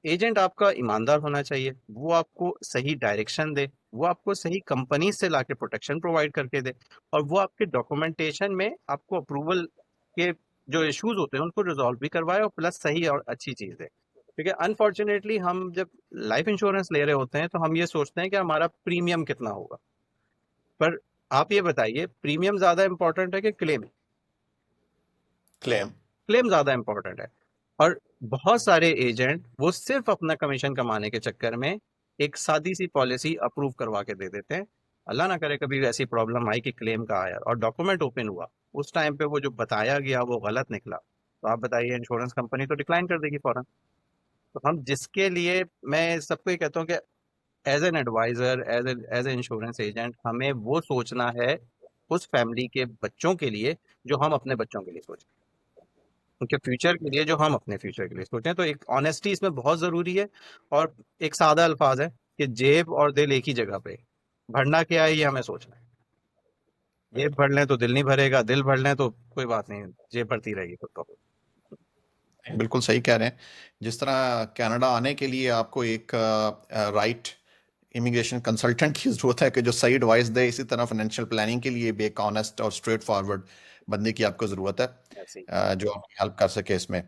एजेंट आपका ईमानदार होना चाहिए, वो आपको सही डायरेक्शन दे, वो आपको सही कंपनी से लाके प्रोटेक्शन प्रोवाइड करके दे, और वो आपके डॉक्यूमेंटेशन में आपको अप्रूवल के जो इश्यूज होते हैं उनको रिजॉल्व भी करवाए, और प्लस सही और अच्छी चीज दे। क्योंकि अनफॉर्चुनेटली हम जब लाइफ इंश्योरेंस ले रहे होते हैं तो हम ये सोचते हैं कि हमारा प्रीमियम कितना होगा। पर आप ये बताइए, प्रीमियम ज्यादा इंपॉर्टेंट है कि क्लेम? क्लेम। क्लेम ज्यादा इंपॉर्टेंट है। और बहुत सारे एजेंट वो सिर्फ अपना कमीशन कमाने के चक्कर में एक सादी सी पॉलिसी अप्रूव करवा के दे देते हैं। अल्लाह ना करे कभी ऐसी प्रॉब्लम आई कि क्लेम का आया और डॉक्यूमेंट ओपन हुआ, उस टाइम पे वो जो बताया गया वो गलत निकला, तो आप बताइए इंश्योरेंस कंपनी तो डिक्लाइन कर देगी फौरन। तो हम जिसके लिए, मैं सबको ये कहता हूँ कि as an advisor, as a insurance agent, हमें वो सोचना है उस फैमिली के बच्चों के लिए जो हम अपने बच्चों के लिए सोचें, उनके फ्यूचर के लिए जो हम अपने फ्यूचर के लिए सोचें। तो एक ऑनेस्टी इसमें बहुत जरूरी है। और एक सादा अल्फाज है कि जेब और दिल एक ही जगह पे है। भरना क्या है ये हमें सोचना है। जेब भर लें तो दिल नहीं भरेगा, दिल भर लें तो कोई बात नहीं, जेब भरती रहेगी खुद को। बिल्कुल सही कह रहे हैं। जिस तरह कनाडा आने के लिए आपको एक राइट इमिग्रेशन कंसल्टेंट की ज़रूरत है कि जो सही एडवाइस दे, इसी तरह फाइनेंशियल प्लानिंग के लिए भी एक ऑनेस्ट और स्ट्रेट फॉरवर्ड बंदे की आपको ज़रूरत है, ऐसे ही। जो आपकी हेल्प कर सके इसमें।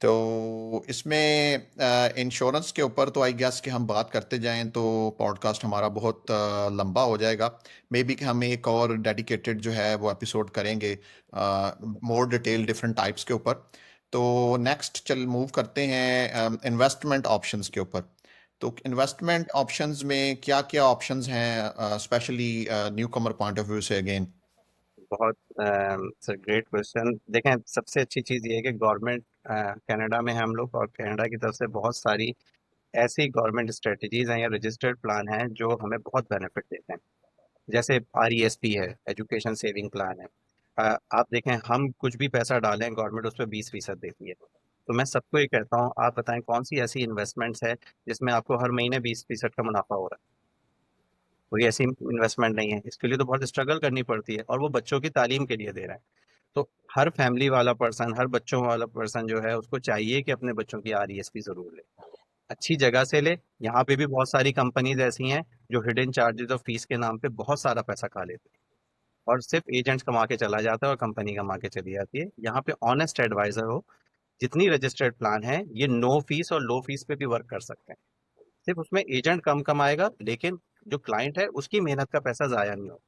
तो इसमें इंश्योरेंस के ऊपर तो आई गेस कि हम बात करते जाएं तो पॉडकास्ट हमारा बहुत लंबा हो जाएगा। मे बी कि हम एक और डेडिकेटेड जो है वो एपिसोड करेंगे मोर डिटेल डिफरेंट टाइप्स के ऊपर। तो नेक्स्ट चल मूव करते हैं इन्वेस्टमेंट ऑप्शंस के ऊपर। तो इन्वेस्टमेंट ऑप्शंस में क्या क्या ऑप्शंस हैं, specially new Qamar point of view से अगेन? बहुत सर ग्रेट क्वेश्चन। देखें, सबसे अच्छी चीज़ ये है कि गवर्नमेंट कनाडा में हम लोग और कनाडा की तरफ से बहुत सारी ऐसी गवर्नमेंट स्ट्रेटजीज हैं या रजिस्टर्ड प्लान हैं जो हमें बहुत बेनिफिट देते हैं। जैसे RESP है, एजुकेशन सेविंग प्लान है। आप देखें, हम कुछ भी पैसा डालें गवर्नमेंट उस पर 20% देती है। तो मैं सबको ये कहता हूँ, आप बताएं कौन सी ऐसी इन्वेस्टमेंट्स है जिसमें आपको हर महीने 20% का मुनाफा हो रहा है। कोई ऐसी इन्वेस्टमेंट नहीं है। इसके लिए तो बहुत स्ट्रगल करनी पड़ती है और वो बच्चों की तालीम के लिए दे रहा है। तो हर फैमिली वाला पर्सन, हर बच्चों वाला पर्सन जो है उसको चाहिए कि अपने बच्चों की RESP जरूर ले, अच्छी जगह से ले। यहाँ पे भी बहुत सारी कंपनीज ऐसी हैं जो हिडन चार्जेस और फीस के नाम पे बहुत सारा पैसा खा लेते हैं और सिर्फ एजेंट्स कमा के चला जाता है और कंपनी कमा के चली जाती है। यहाँ पे ऑनेस्ट एडवाइजर हो, जितनी रजिस्टर्ड प्लान है ये नो फीस और लो फीस पे भी वर्क कर सकते हैं। सिर्फ उसमें एजेंट कम कमाएगा लेकिन जो क्लाइंट है उसकी मेहनत का पैसा जाया नहीं होगा।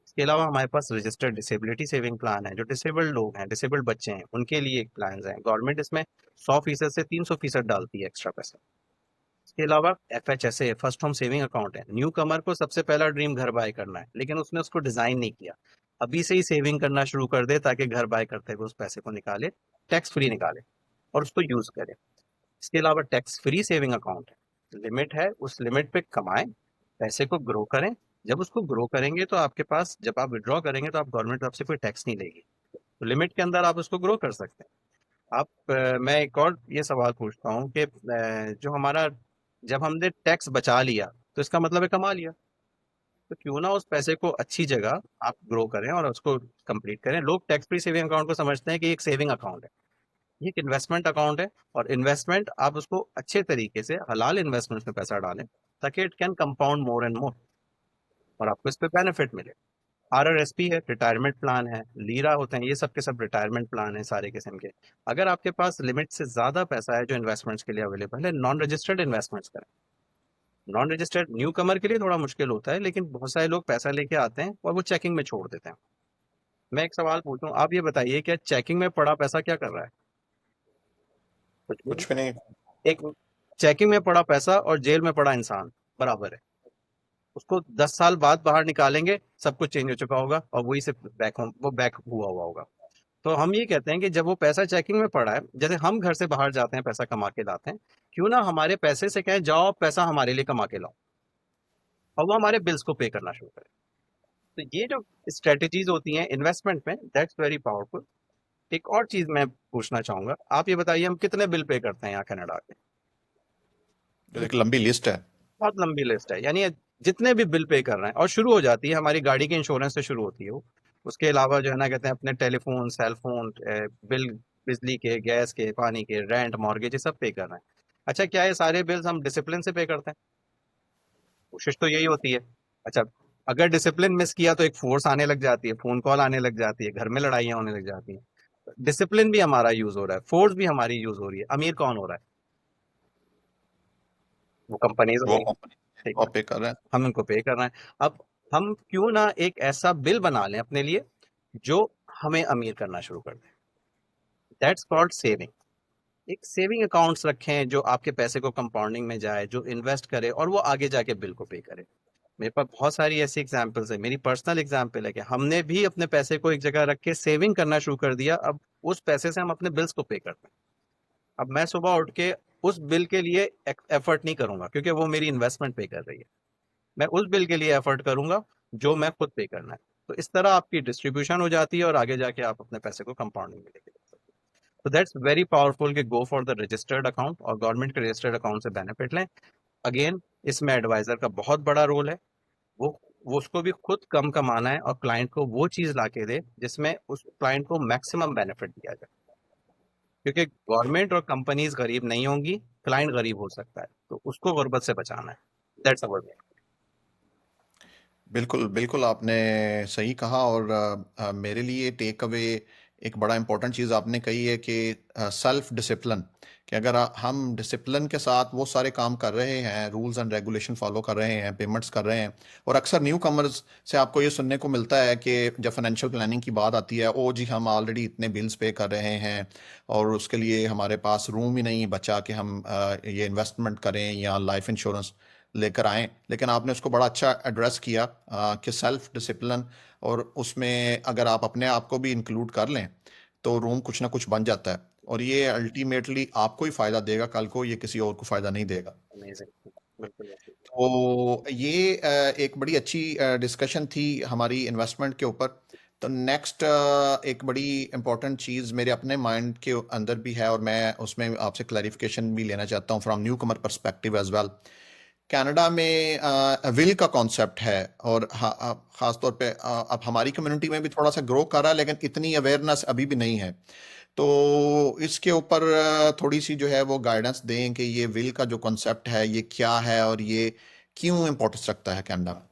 इसके अलावा हमारे पास रजिस्टर्ड डिसेबिलिटी सेविंग प्लान है, जो डिसेबल्ड लोग हैं, डिसेबल्ड बच्चे हैं, उनके लिए एक प्लान है। गवर्नमेंट इसमें 100% से 300% डालती है एक्स्ट्रा पैसा। इसके अलावा FHSA, first home saving account है। न्यू कमर को सबसे पहला ड्रीम घर बाय करना है, लेकिन उसने उसको डिजाइन नहीं किया। अभी से ही सेविंग करना शुरू कर दे ताकि घर बाय करते हुए उस पैसे को निकाले, टैक्स फ्री निकाले और उसको यूज करे। इसके अलावा टैक्स फ्री सेविंग अकाउंट है, लिमिट है, उस लिमिट पे कमाएं, पैसे को ग्रो करें। जब उसको ग्रो करेंगे तो आपके पास, जब आप विड्रॉ करेंगे तो आप गवर्नमेंट आपसे कोई टैक्स नहीं लेगी। तो लिमिट के अंदर आप उसको ग्रो कर सकते हैं। आप मैं एक और ये सवाल पूछता हूँ कि जो हमारा, जब हमने टैक्स बचा लिया तो इसका मतलब है कमा लिया, तो क्यों ना उस पैसे को अच्छी जगह आप ग्रो करें और उसको कंप्लीट करें। लोग टैक्स फ्री सेविंग अकाउंट को समझते हैं कि एक सेविंग अकाउंट है, ये एक इन्वेस्टमेंट अकाउंट है। और इन्वेस्टमेंट आप उसको अच्छे तरीके से हलाल इन्वेस्टमेंट में पैसा डालें ताकि it can compound more and more और आपको इस पे बेनिफिट मिले। RRSP है, रिटायरमेंट प्लान है। लीरा होते हैं, ये सब के सब रिटायरमेंट प्लान है सारे किस्म के। अगर आपके पास लिमिट से ज्यादा पैसा है जो इन्वेस्टमेंट्स के लिए अवेलेबल है, नॉन रजिस्टर्ड इन्वेस्टमेंट्स करें। नॉन रजिस्टर्ड न्यू कमर के लिए थोड़ा मुश्किल होता है, लेकिन बहुत सारे लोग पैसा लेके आते हैं और वो चेकिंग में छोड़ देते हैं। मैं एक सवाल पूछूं, आप ये बताइए क्या चेकिंग में पड़ा पैसा क्या कर रहा है? कुछ भी नहीं। कुछ भी नहीं। एक चेकिंग में पड़ा पैसा और जेल में पड़ा इंसान बराबर है। उसको 10 साल बाद बाहर निकालेंगे, सब कुछ चेंज हो चुका होगा और वही से बैक होम, वो बैक हुआ होगा। तो हम ये कहते हैं कि जब वो पैसा चेकिंग में पड़ा है, जैसे हम घर से बाहर जाते हैं पैसा कमा के लाते हैं, क्यों ना हमारे पैसे से कहें जाओ पैसा हमारे लिए कमा के लाओ, और वो हमारे बिल्स को पे करना शुरू करे। तो ये जो स्ट्रेटेजीज होती हैं इन्वेस्टमेंट में, दैट्स वेरी पावरफुल। एक और चीज मैं पूछना चाहूंगा, आप ये बताइए हम कितने बिल पे करते हैं यहाँ कनाडा के? एक लंबी लिस्ट है। बहुत लंबी लिस्ट है, यानी जितने भी बिल पे कर रहे हैं, और शुरू हो जाती है हमारी गाड़ी के इंश्योरेंस से शुरू होती है वो। उसके अलावा जो है ना, कहते हैं अपने टेलीफोन, सेल फोन बिल, बिजली के, गैस के, पानी के, रेंट, मॉर्गेज, ये सब पे कर रहे हैं। अच्छा, क्या ये सारे बिल्स हम डिसिप्लिन से पे करते हैं? कोशिश तो यही होती है। अच्छा, अगर डिसिप्लिन मिस किया तो एक फोर्स आने लग जाती है, फोन कॉल आने लग जाती है, घर में लड़ाइयाँ होने लग जाती हैं। डिसिप्लिन भी हमारा यूज हो रहा है, फोर्स भी हमारी यूज हो रही है। अमीर कौन हो रहा है? वो कंपनीज हो वो रही है। कंपनी ठीक वो है, पे कर रहे हैं। हम इनको पे कर रहे हैं। अब हम क्यों ना एक ऐसा बिल बना लें अपने लिए जो हमें अमीर करना शुरू कर दे। That's called saving. एक सेविंग अकाउंट्स रखें जो आपके पैसे को कंपाउंडिंग में जाए, जो इन्वेस्ट करे और वो आगे जाके बिल को पे करे। मेरे पास बहुत सारी ऐसी एग्जांपल्स है। मेरी पर्सनल एग्जांपल है कि हमने भी अपने पैसे को एक जगह रख के सेविंग करना शुरू कर दिया। अब उस पैसे से हम अपने बिल्स को पे करते हैं। अब मैं सुबह उठ के उस बिल के लिए एफर्ट नहीं करूंगा क्योंकि वो मेरी इन्वेस्टमेंट पे कर रही है। मैं उस बिल के लिए एफर्ट करूंगा जो मैं खुद पे करना है। तो इस तरह आपकी डिस्ट्रीब्यूशन हो जाती है और आगे जाके आप अपने पैसे को कंपाउंडिंग में लेके जा सकते हैं। तो दैट्स वेरी पावरफुल कि go for the registered account और गवर्नमेंट के रजिस्टर्ड अकाउंट से बेनिफिट लें। अगेन, इसमें एडवाइजर का बहुत बड़ा रोल है। वो वो उसको भी खुद कम कमाना है और क्लाइंट को वो चीज ला के दे जिसमें उस क्लाइंट को मैक्सिमम बेनिफिट दिया जाए। क्योंकि गवर्नमेंट और कंपनीज गरीब नहीं होंगी, क्लाइंट गरीब हो सकता है, तो उसको गुर्बत से बचाना है। दैट्स अवर वे। बिल्कुल, बिल्कुल आपने सही कहा और मेरे लिए टेक अवे एक बड़ा इम्पोर्टेंट चीज़ आपने कही है कि सेल्फ डिसिप्लिन, कि अगर हम डिसिप्लिन के साथ वो सारे काम कर रहे हैं, रूल्स एंड रेगुलेशन फॉलो कर रहे हैं, पेमेंट्स कर रहे हैं। और अक्सर न्यू कमर्स से आपको ये सुनने को मिलता है कि जब फाइनेंशियल प्लानिंग की बात आती है, ओ जी हम ऑलरेडी इतने बिल्स पे कर रहे हैं और उसके लिए हमारे पास रूम ही नहीं बचा कि हम ये इन्वेस्टमेंट करें या लाइफ इंश्योरेंस लेकर आए। लेकिन आपने उसको बड़ा अच्छा एड्रेस किया कि सेल्फ डिसिप्लिन, और उसमें अगर आप अपने आप को भी इंक्लूड कर लें तो रूम कुछ ना कुछ बन जाता है, और ये अल्टीमेटली आपको ही फायदा देगा, कल को ये किसी और को फायदा नहीं देगा। अमेजिंग। बिल्कुल बिल्कुल। तो ये एक बड़ी अच्छी डिस्कशन थी हमारी इन्वेस्टमेंट के ऊपर। तो नेक्स्ट एक बड़ी इंपॉर्टेंट चीज़ मेरे अपने माइंड के अंदर भी है और मैं उसमें आपसे क्लैरिफिकेशन भी लेना चाहता हूँ from newcomer perspective as well. Canada में विल का कॉन्सेप्ट है, और ख़ास तौर पे अब हमारी कम्युनिटी में भी थोड़ा सा ग्रो कर रहा है, लेकिन इतनी अवेयरनेस अभी भी नहीं है। तो इसके ऊपर थोड़ी सी जो है वो गाइडेंस दें कि ये विल का जो कॉन्सेप्ट है ये क्या है और ये क्यों इम्पोर्टेंस रखता है कनाडा में।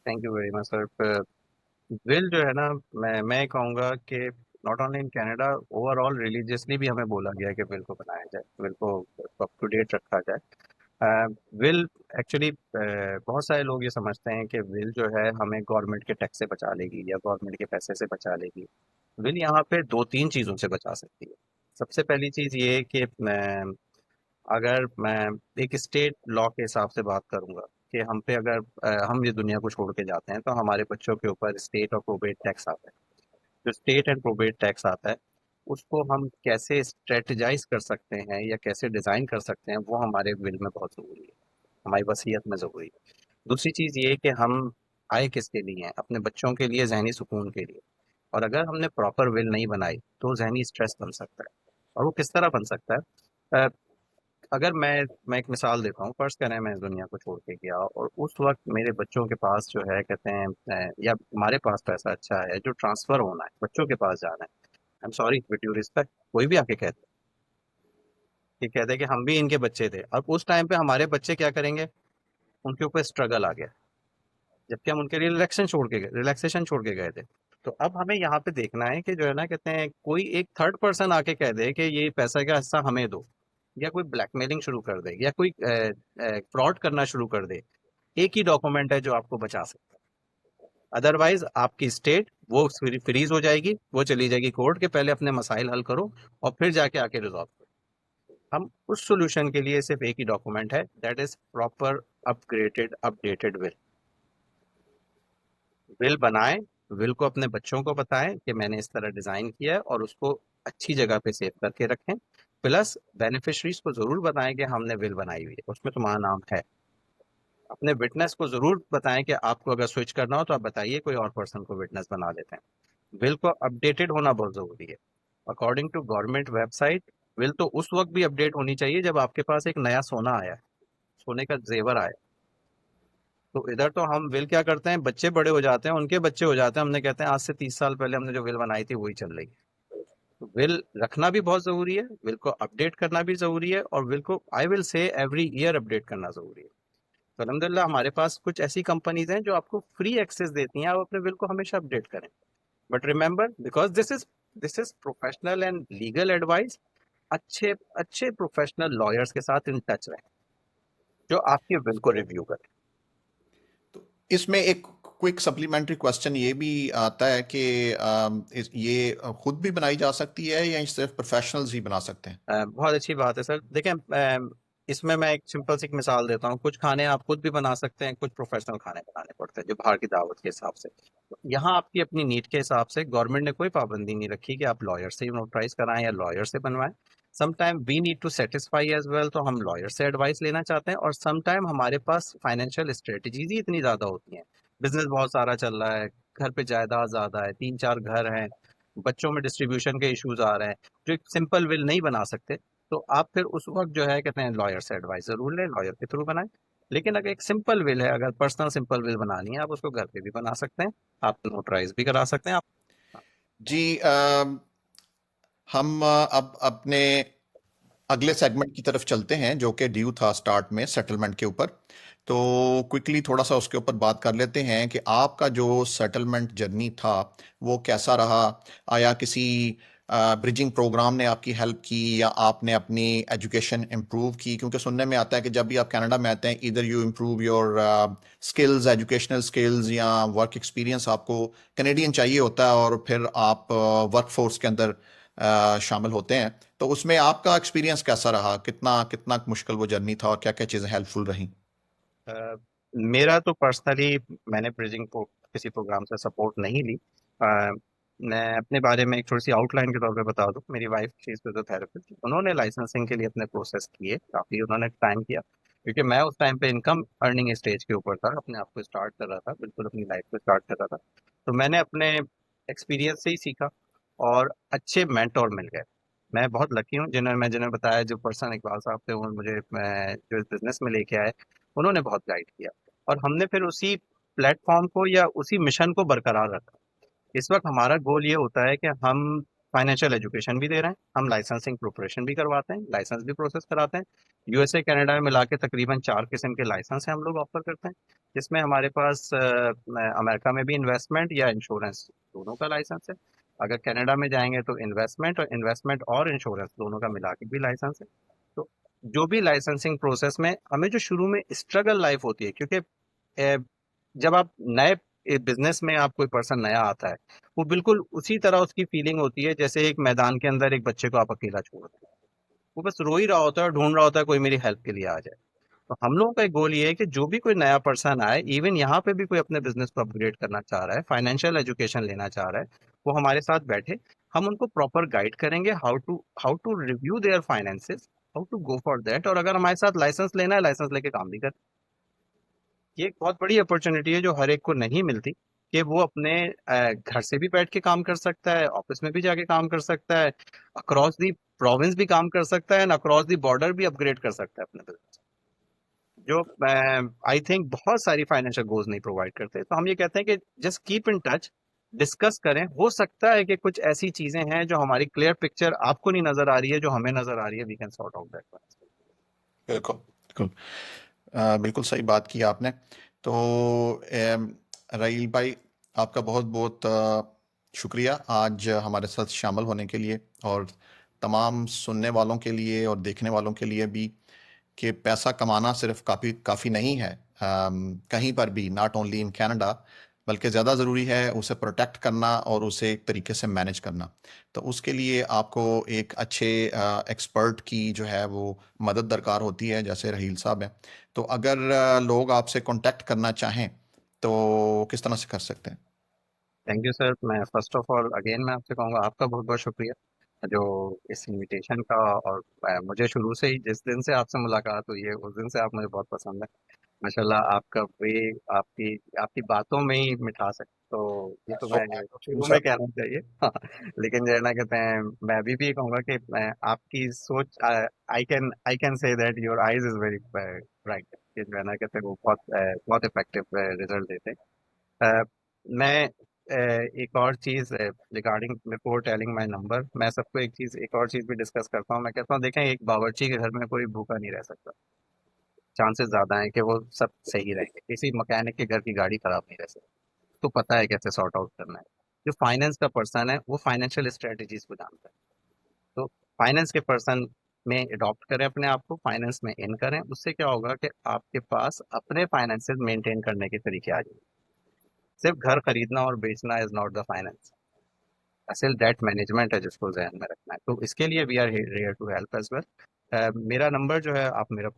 Thank you very much sir. Will जो है ना, मैं कहूँगा कि not only in Canada, overall religiously भी हमें बोला गया है कि विल को बनाया जाए, विल को अप टू डेट रखा जाए। विल एक्चुअली बहुत सारे लोग ये समझते हैं कि विल जो है हमें गवर्नमेंट के टैक्स से बचा लेगी या गवर्नमेंट के पैसे से बचा लेगी। विल यहाँ पे दो तीन चीज़ों से बचा सकती है। सबसे पहली चीज़ ये कि अगर मैं एक स्टेट लॉ के हिसाब से बात करूंगा कि हम पे अगर हम ये दुनिया को छोड़ के जाते हैं तो हमारे बच्चों के ऊपर स्टेट और प्रोबेट टैक्स आता है। जो स्टेट एंड प्रोबेट टैक्स आता है उसको हम कैसे स्ट्रेटजाइज कर सकते हैं या कैसे डिज़ाइन कर सकते हैं, वो हमारे विल में बहुत ज़रूरी है, हमारी वसीयत में ज़रूरी है। दूसरी चीज़ ये कि हम आए किसके लिए हैं, अपने बच्चों के लिए, जहनी सुकून के लिए। और अगर हमने प्रॉपर विल नहीं बनाई तो जहनी स्ट्रेस बन सकता है। और वो किस तरह बन सकता है? अगर मैं एक मिसाल देता हूँ, फर्ज करें मैं इस दुनिया को छोड़ के गया और उस वक्त मेरे बच्चों के पास जो है कहते हैं या हमारे पास पैसा अच्छा है जो ट्रांसफर होना है, बच्चों के पास जाना है। I am sorry with due respect, कोई भी आके कहते कि कहते हैं कि हम भी इनके बच्चे थे। अब उस टाइम पे हमारे बच्चे क्या करेंगे, उनके ऊपर स्ट्रगल आ गया, जबकि हम उनके लिए रिलैक्सेशन छोड़ के गए थे। तो अब हमें यहाँ पे देखना है कि जो है ना कहते हैं कोई एक थर्ड पर्सन आके कह दे कि ये पैसा का हिस्सा हमें दो, या कोई ब्लैकमेलिंग शुरू कर दे या कोई फ्रॉड करना शुरू कर दे। एक ही डॉक्यूमेंट है जो आपको बचा सकता है। अदरवाइज आपकी स्टेट वो फ्रीज हो जाएगी, वो चली जाएगी कोर्ट के, पहले अपने मसाइल हल करो और फिर जाके आके रिजॉल्व करो। हम उस सोल्यूशन के लिए सिर्फ एक ही डॉक्यूमेंट है, that is proper upgraded updated will. Will बनाएं, विल को अपने बच्चों को बताएं कि मैंने इस तरह डिजाइन किया है और उसको अच्छी जगह पे सेव करके रखें। प्लस बेनिफिशरीज को जरूर बताएं कि हमने विल बनाई हुई है, उसमें तुम्हारा नाम है। अपने विटनेस को जरूर बताएं कि आपको अगर स्विच करना हो तो आप बताइए, कोई और पर्सन को विटनेस बना देते हैं। विल को अपडेटेड होना बहुत जरूरी है। According to government website, will तो उस वक्त भी अपडेट होनी चाहिए जब आपके पास एक नया सोना आया है, सोने का जेवर आया। तो इधर तो हम विल क्या करते हैं, बच्चे बड़े हो जाते हैं, उनके बच्चे हो जाते हैं, हमने कहते हैं आज से 30 साल पहले हमने जो विल बनाई थी वही चल रही है। तो विल रखना भी बहुत जरूरी है, विल को अपडेट करना भी जरूरी है, और विल को आई विल से एवरी ईयर अपडेट करना जरूरी है। तो अलहमदिल्ला हमारे पास कुछ ऐसी कंपनीज हैं जो आपको फ्री एक्सेस देती हैं, आप अपने विल को हमेशा अपडेट करें। But remember, because this is professional and legal advice, अच्छे अच्छे प्रोफेशनल लॉयर्स के साथ इन टच रहें जो आपके विल को रिव्यू करें। तो इसमें एक क्विक सप्लीमेंट्री क्वेश्चन ये भी आता है कि ये खुद भी बनाई जा सकती है या सिर्फ प्रोफेशनल्स ही बना सकते हैं? बहुत अच्छी बात है सर। देखें, इसमें मैं एक सिंपल सी एक मिसाल देता हूँ। कुछ खाने आप खुद भी बना सकते हैं, कुछ प्रोफेशनल खाने बनाने पड़ते हैं जो बाहर की दावत के हिसाब से। तो यहाँ आपकी अपनी नीड के हिसाब से गवर्नमेंट ने कोई पाबंदी नहीं रखी कि आप लॉयर से नोटराइज कराएं या लॉयर से बनवाएं। Some time we need to satisfy as well, तो हम लॉयर से एडवाइस लेना चाहते हैं। और सम टाइम हमारे पास फाइनेंशियल स्ट्रेटजीज ही इतनी ज्यादा होती हैं, बिजनेस बहुत सारा चल रहा है, घर पे जायदाद ज्यादा है, 3-4 घर हैं, बच्चों में डिस्ट्रीब्यूशन के इश्यूज आ रहे हैं, जो एक सिंपल विल नहीं बना सकते। तो आप फिर उस वक्त जो है कहते हैं लॉयर से एडवाइस जरूर लें, लॉयर के थ्रू बनाएं। लेकिन अगर एक सिंपल विल है, अगर पर्सनल सिंपल विल बनानी है, आप उसको घर पे भी बना सकते हैं, आप नोटराइज भी करा सकते हैं आप। जी, हम अब अपने अगले सेगमेंट की तरफ चलते हैं जो कि ड्यू था स्टार्ट में सेटलमेंट के ऊपर। तो क्विकली थोड़ा सा उसके ऊपर बात कर लेते हैं कि आपका जो सेटलमेंट जर्नी था वो कैसा रहा। आया किसी ब्रिजिंग प्रोग्राम ने आपकी हेल्प की या आपने अपनी एजुकेशन इम्प्रूव की? क्योंकि सुनने में आता है कि जब भी आप कनाडा में आते हैं इधर you improve your skills, educational skills या वर्क एक्सपीरियंस आपको कनेडियन चाहिए होता है और फिर आप वर्क फोर्स के अंदर शामिल होते हैं। तो उसमें आपका एक्सपीरियंस कैसा रहा? कितना कितना मुश्किल वो जर्नी था और क्या क्या चीज़ें हेल्पफुल रही? अ, मेरा तो पर्सनली, मैंने ब्रिजिंग को किसी प्रोग्राम से सपोर्ट नहीं ली। मैं अपने बारे में एक थोड़ी सी आउटलाइन के तौर पे बता दूं। मेरी वाइफ शी इज फिजियोथेरेपिस्ट, उन्होंने लाइसेंसिंग के लिए अपने प्रोसेस किए, काफ़ी उन्होंने टाइम किया, क्योंकि मैं उस टाइम पे इनकम अर्निंग स्टेज के ऊपर था, अपने आप को स्टार्ट कर रहा था, बिल्कुल अपनी लाइफ को स्टार्ट कर रहा था। तो मैंने अपने एक्सपीरियंस से ही सीखा और अच्छे मेंटोर मिल गए। मैं बहुत लकी हूँ, जिन्होंने बताया, जो पर्सन इकबाल साहब थे, वो मुझे जो इस बिजनेस में लेके आए, उन्होंने बहुत गाइड किया। और हमने फिर उसी प्लेटफॉर्म को या उसी मिशन को बरकरार रखा। इस वक्त हमारा गोल ये होता है कि हम फाइनेंशियल एजुकेशन भी दे रहे हैं, हम लाइसेंसिंग प्रिपरेशन भी करवाते हैं, लाइसेंस भी प्रोसेस कराते हैं। यूएसए कनाडा में मिला के तकरीबन 4 किस्म के लाइसेंस हैं हम लोग ऑफर करते हैं, जिसमें हमारे पास अमेरिका में भी इन्वेस्टमेंट या इंश्योरेंस दोनों का लाइसेंस है। अगर कनाडा में जाएंगे तो इन्वेस्टमेंट और इंश्योरेंस दोनों का मिला के भी लाइसेंस है। तो जो भी लाइसेंसिंग प्रोसेस में हमें जो शुरू में स्ट्रगल लाइफ होती है, क्योंकि जब आप नए बिजनेस में, आप कोई पर्सन नया आता है, वो बिल्कुल उसी तरह उसकी फीलिंग होती है जैसे एक मैदान के अंदर एक बच्चे को आप अकेला छोड़ दें। वो बस रो ही रहा होता है और ढूंढ रहा होता है कोई मेरी हेल्प के लिए आ जाए। तो हम लोगों का एक गोल ये है कि जो भी कोई नया पर्सन आए, इवन यहाँ पे भी कोई अपने बिजनेस को अपग्रेड करना चाह रहा है, फाइनेंशियल एजुकेशन लेना चाह रहा है, वो हमारे साथ बैठे, हम उनको प्रॉपर गाइड करेंगे how to review their finances, how to go for that. और अगर हमारे साथ लाइसेंस लेना है, लाइसेंस लेके काम भी करें। ये एक बहुत बड़ी अपॉर्चुनिटी है जो हर एक को नहीं मिलती, कि वो अपने घर से भी बैठ के काम कर सकता है, ऑफिस में भी जाके काम कर सकता है, अक्रॉस दी प्रोविंस भी काम कर सकता है, एंड अक्रॉस दी बॉर्डर भी अपग्रेड कर सकता है अपने बिजनेस, जो आई थिंक बहुत सारी फाइनेंशियल गोल्स नहीं प्रोवाइड करते। तो हम ये कहते हैं कि just keep in touch, discuss करें। हो सकता है कि कुछ ऐसी चीजें हैं जो हमारी क्लियर पिक्चर आपको नहीं नजर आ रही है, जो हमें नजर आ रही है, we can sort out that. बिल्कुल, बिल्कुल। बिल्कुल सही बात की आपने। तो रहील भाई, आपका बहुत बहुत शुक्रिया आज हमारे साथ शामिल होने के लिए, और तमाम सुनने वालों के लिए और देखने वालों के लिए भी, कि पैसा कमाना सिर्फ काफ़ी काफ़ी नहीं है कहीं पर भी, नॉट ओनली इन कनाडा, बल्कि ज़्यादा ज़रूरी है उसे प्रोटेक्ट करना और उसे एक तरीके से मैनेज करना। तो उसके लिए आपको एक अच्छे एक्सपर्ट की जो है वो मदद दरकार होती है, जैसे रहील साहब हैं। तो अगर लोग आपसे कांटेक्ट करना चाहें तो किस तरह से कर सकते हैं? Thank you sir. मैं फर्स्ट ऑफ ऑल अगेन मैं आपसे कहूँगा, आपका बहुत बहुत शुक्रिया जो इस इनविटेशन का। और मुझे शुरू से ही, जिस दिन से आपसे मुलाकात हुई है, उस दिन से आप मुझे बहुत पसंद है। माशाल्लाह, आपका वे, आपकी आपकी बातों में ही मिठास है। तो ये तो मैं शुरू में कहना चाहिए। हाँ, लेकिन जो है ना कहते हैं, मैं अभी भी कहूँगा कि मैं आपकी सोच, I can say that your eyes is very bright, कि जो है ना कहते हैं वो बहुत इफेक्टिव रिजल्ट देते हैं। मैं एक और चीज regarding, before telling my number, मैं सबको एक और चीज भी डिस्कस करता हूँ। मैं कहता हूँ, देखें, एक बावर्ची के घर में कोई भूखा नहीं रह सकता। चांसेस ज्यादा है कि वो सब सही रहेंगे, किसी मैकेनिक के घर की गाड़ी खराब नहीं रह सकती। तो पता है कैसे सॉर्ट आउट करना है। जो फाइनेंस का पर्सन है, वो फाइनेंशियल स्ट्रेटजीज को जानता है। तो फाइनेंस के पर्सन में अडॉप्ट करें अपने आप को, फाइनेंस में इन करें, उससे क्या होगा कि आपके पास अपने फाइनेंसेस मेंटेन करने के तरीके आ जाएंगे। सिर्फ घर खरीदना और बेचना इज नॉट द फाइनेंस, असल डेट मैनेजमेंट है जिसको जहन में रखना है। तो इसके लिए we are here to help as well. मेरा नंबर जो है, आप मेरा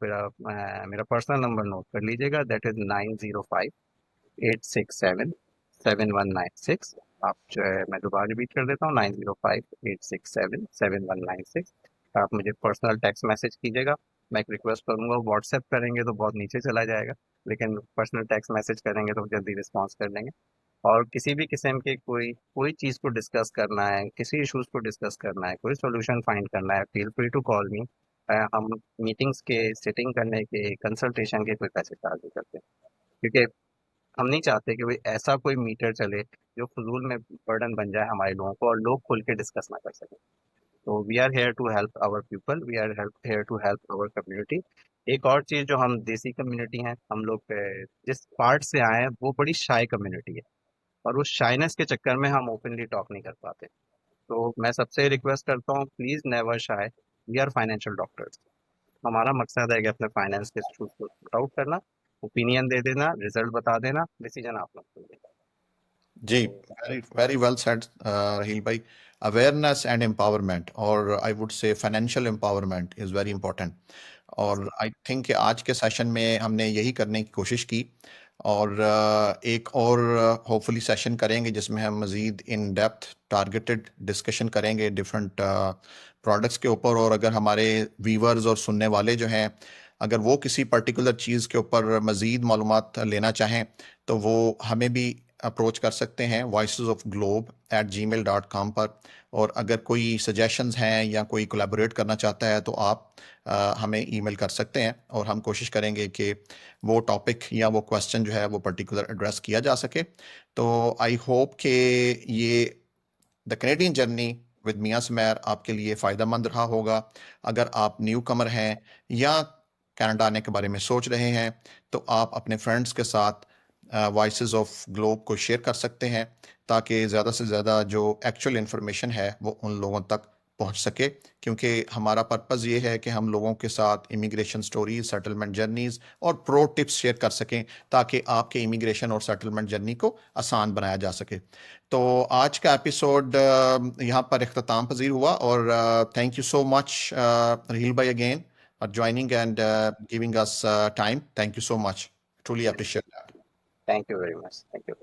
पर्सनल नंबर नोट कर लीजिएगा, दैट इज 905-867-7196। आप जो है, मैं दोबारा रिपीट कर देता हूँ, 905-867-7196। आप मुझे पर्सनल टेक्स्ट मैसेज कीजिएगा। मैं एक रिक्वेस्ट करूंगा, व्हाट्सएप करेंगे तो बहुत नीचे चला जाएगा, लेकिन पर्सनल टेक्स्ट मैसेज करेंगे तो जल्दी रिस्पॉन्स कर देंगे। और किसी भी किस्म के कोई कोई चीज़ को डिस्कस करना है, किसी इश्यूज को डिस्कस करना है, कोई सॉल्यूशन फाइंड करना है, feel free to call me. हम मीटिंग्स के, सिटिंग करने के, कंसल्टेशन के कोई पैसे चार्ज नहीं करते, क्योंकि हम नहीं चाहते कि भाई ऐसा कोई मीटर चले जो फजूल में बर्डन बन जाए हमारे लोगों को और लोग खुल के डिस्कस ना कर सकें। तो we are here to help our people, we are here to help our community. एक और चीज़, जो हम देसी कम्युनिटी हैं, हम लोग जिस पार्ट से आए हैं वो बड़ी शाय कम्युनिटी है, और उस शाइनेस के चक्कर में हम ओपनली टॉक नहीं कर पाते। तो मैं सबसे रिक्वेस्ट करता हूँ, please never shy, we are financial doctors. हमारा मकसद है कि अपने फाइनेंस के इशूज को सॉर्ट आउट करना, ओपिनियन दे देना, रिजल्ट बता देना, डिसीजन आप लोग को लेना। जी, तो वेरी वेरी वेल सेड राहील भाई। अवेयरनेस एंड एम्पावरमेंट, और I would say financial empowerment is very important. और आई थिंक कि आज के सेशन में हमने यही करने की कोशिश की, और एक और होपफुली सेशन करेंगे जिसमें हम मज़ीद इन डेप्थ टारगेटेड डिस्कशन करेंगे डिफरेंट प्रोडक्ट्स के ऊपर। और अगर हमारे व्यूवर्स और सुनने वाले जो हैं, अगर वो किसी पर्टिकुलर चीज़ के ऊपर मज़ीद मालूमात लेना चाहें तो वो हमें भी अप्रोच कर सकते हैं voicesofglobe@gmail.com पर। और अगर कोई सजेशंस हैं या कोई कोलैबोरेट करना चाहता है तो आप हमें ईमेल कर सकते हैं, और हम कोशिश करेंगे कि वो टॉपिक या वो क्वेश्चन जो है वो पर्टिकुलर एड्रेस किया जा सके। तो आई होप कि ये the Canadian journey with Mian Sumair आपके लिए फ़ायदेमंद रहा होगा। अगर आप न्यू कमर हैं या कनाडा आने के बारे में सोच रहे हैं तो आप अपने फ्रेंड्स के साथ वॉइसेस ऑफ ग्लोब को शेयर कर सकते हैं, ताकि ज़्यादा से ज़्यादा जो एक्चुअल इन्फॉर्मेशन है वो उन लोगों तक पहुंच सके। क्योंकि हमारा पर्पज़ ये है कि हम लोगों के साथ इमिग्रेशन स्टोरीज, सेटलमेंट जर्नीज़ और प्रो टिप्स शेयर कर सकें, ताकि आपके इमिग्रेशन और सेटलमेंट जर्नी को आसान बनाया जा सके। तो आज का एपिसोड यहाँ पर इख्तिताम पजीर हुआ, और thank you so much Raheel भाई again for joining and giving us time. Thank you so much. Truly appreciate that. Thank you very much, thank you.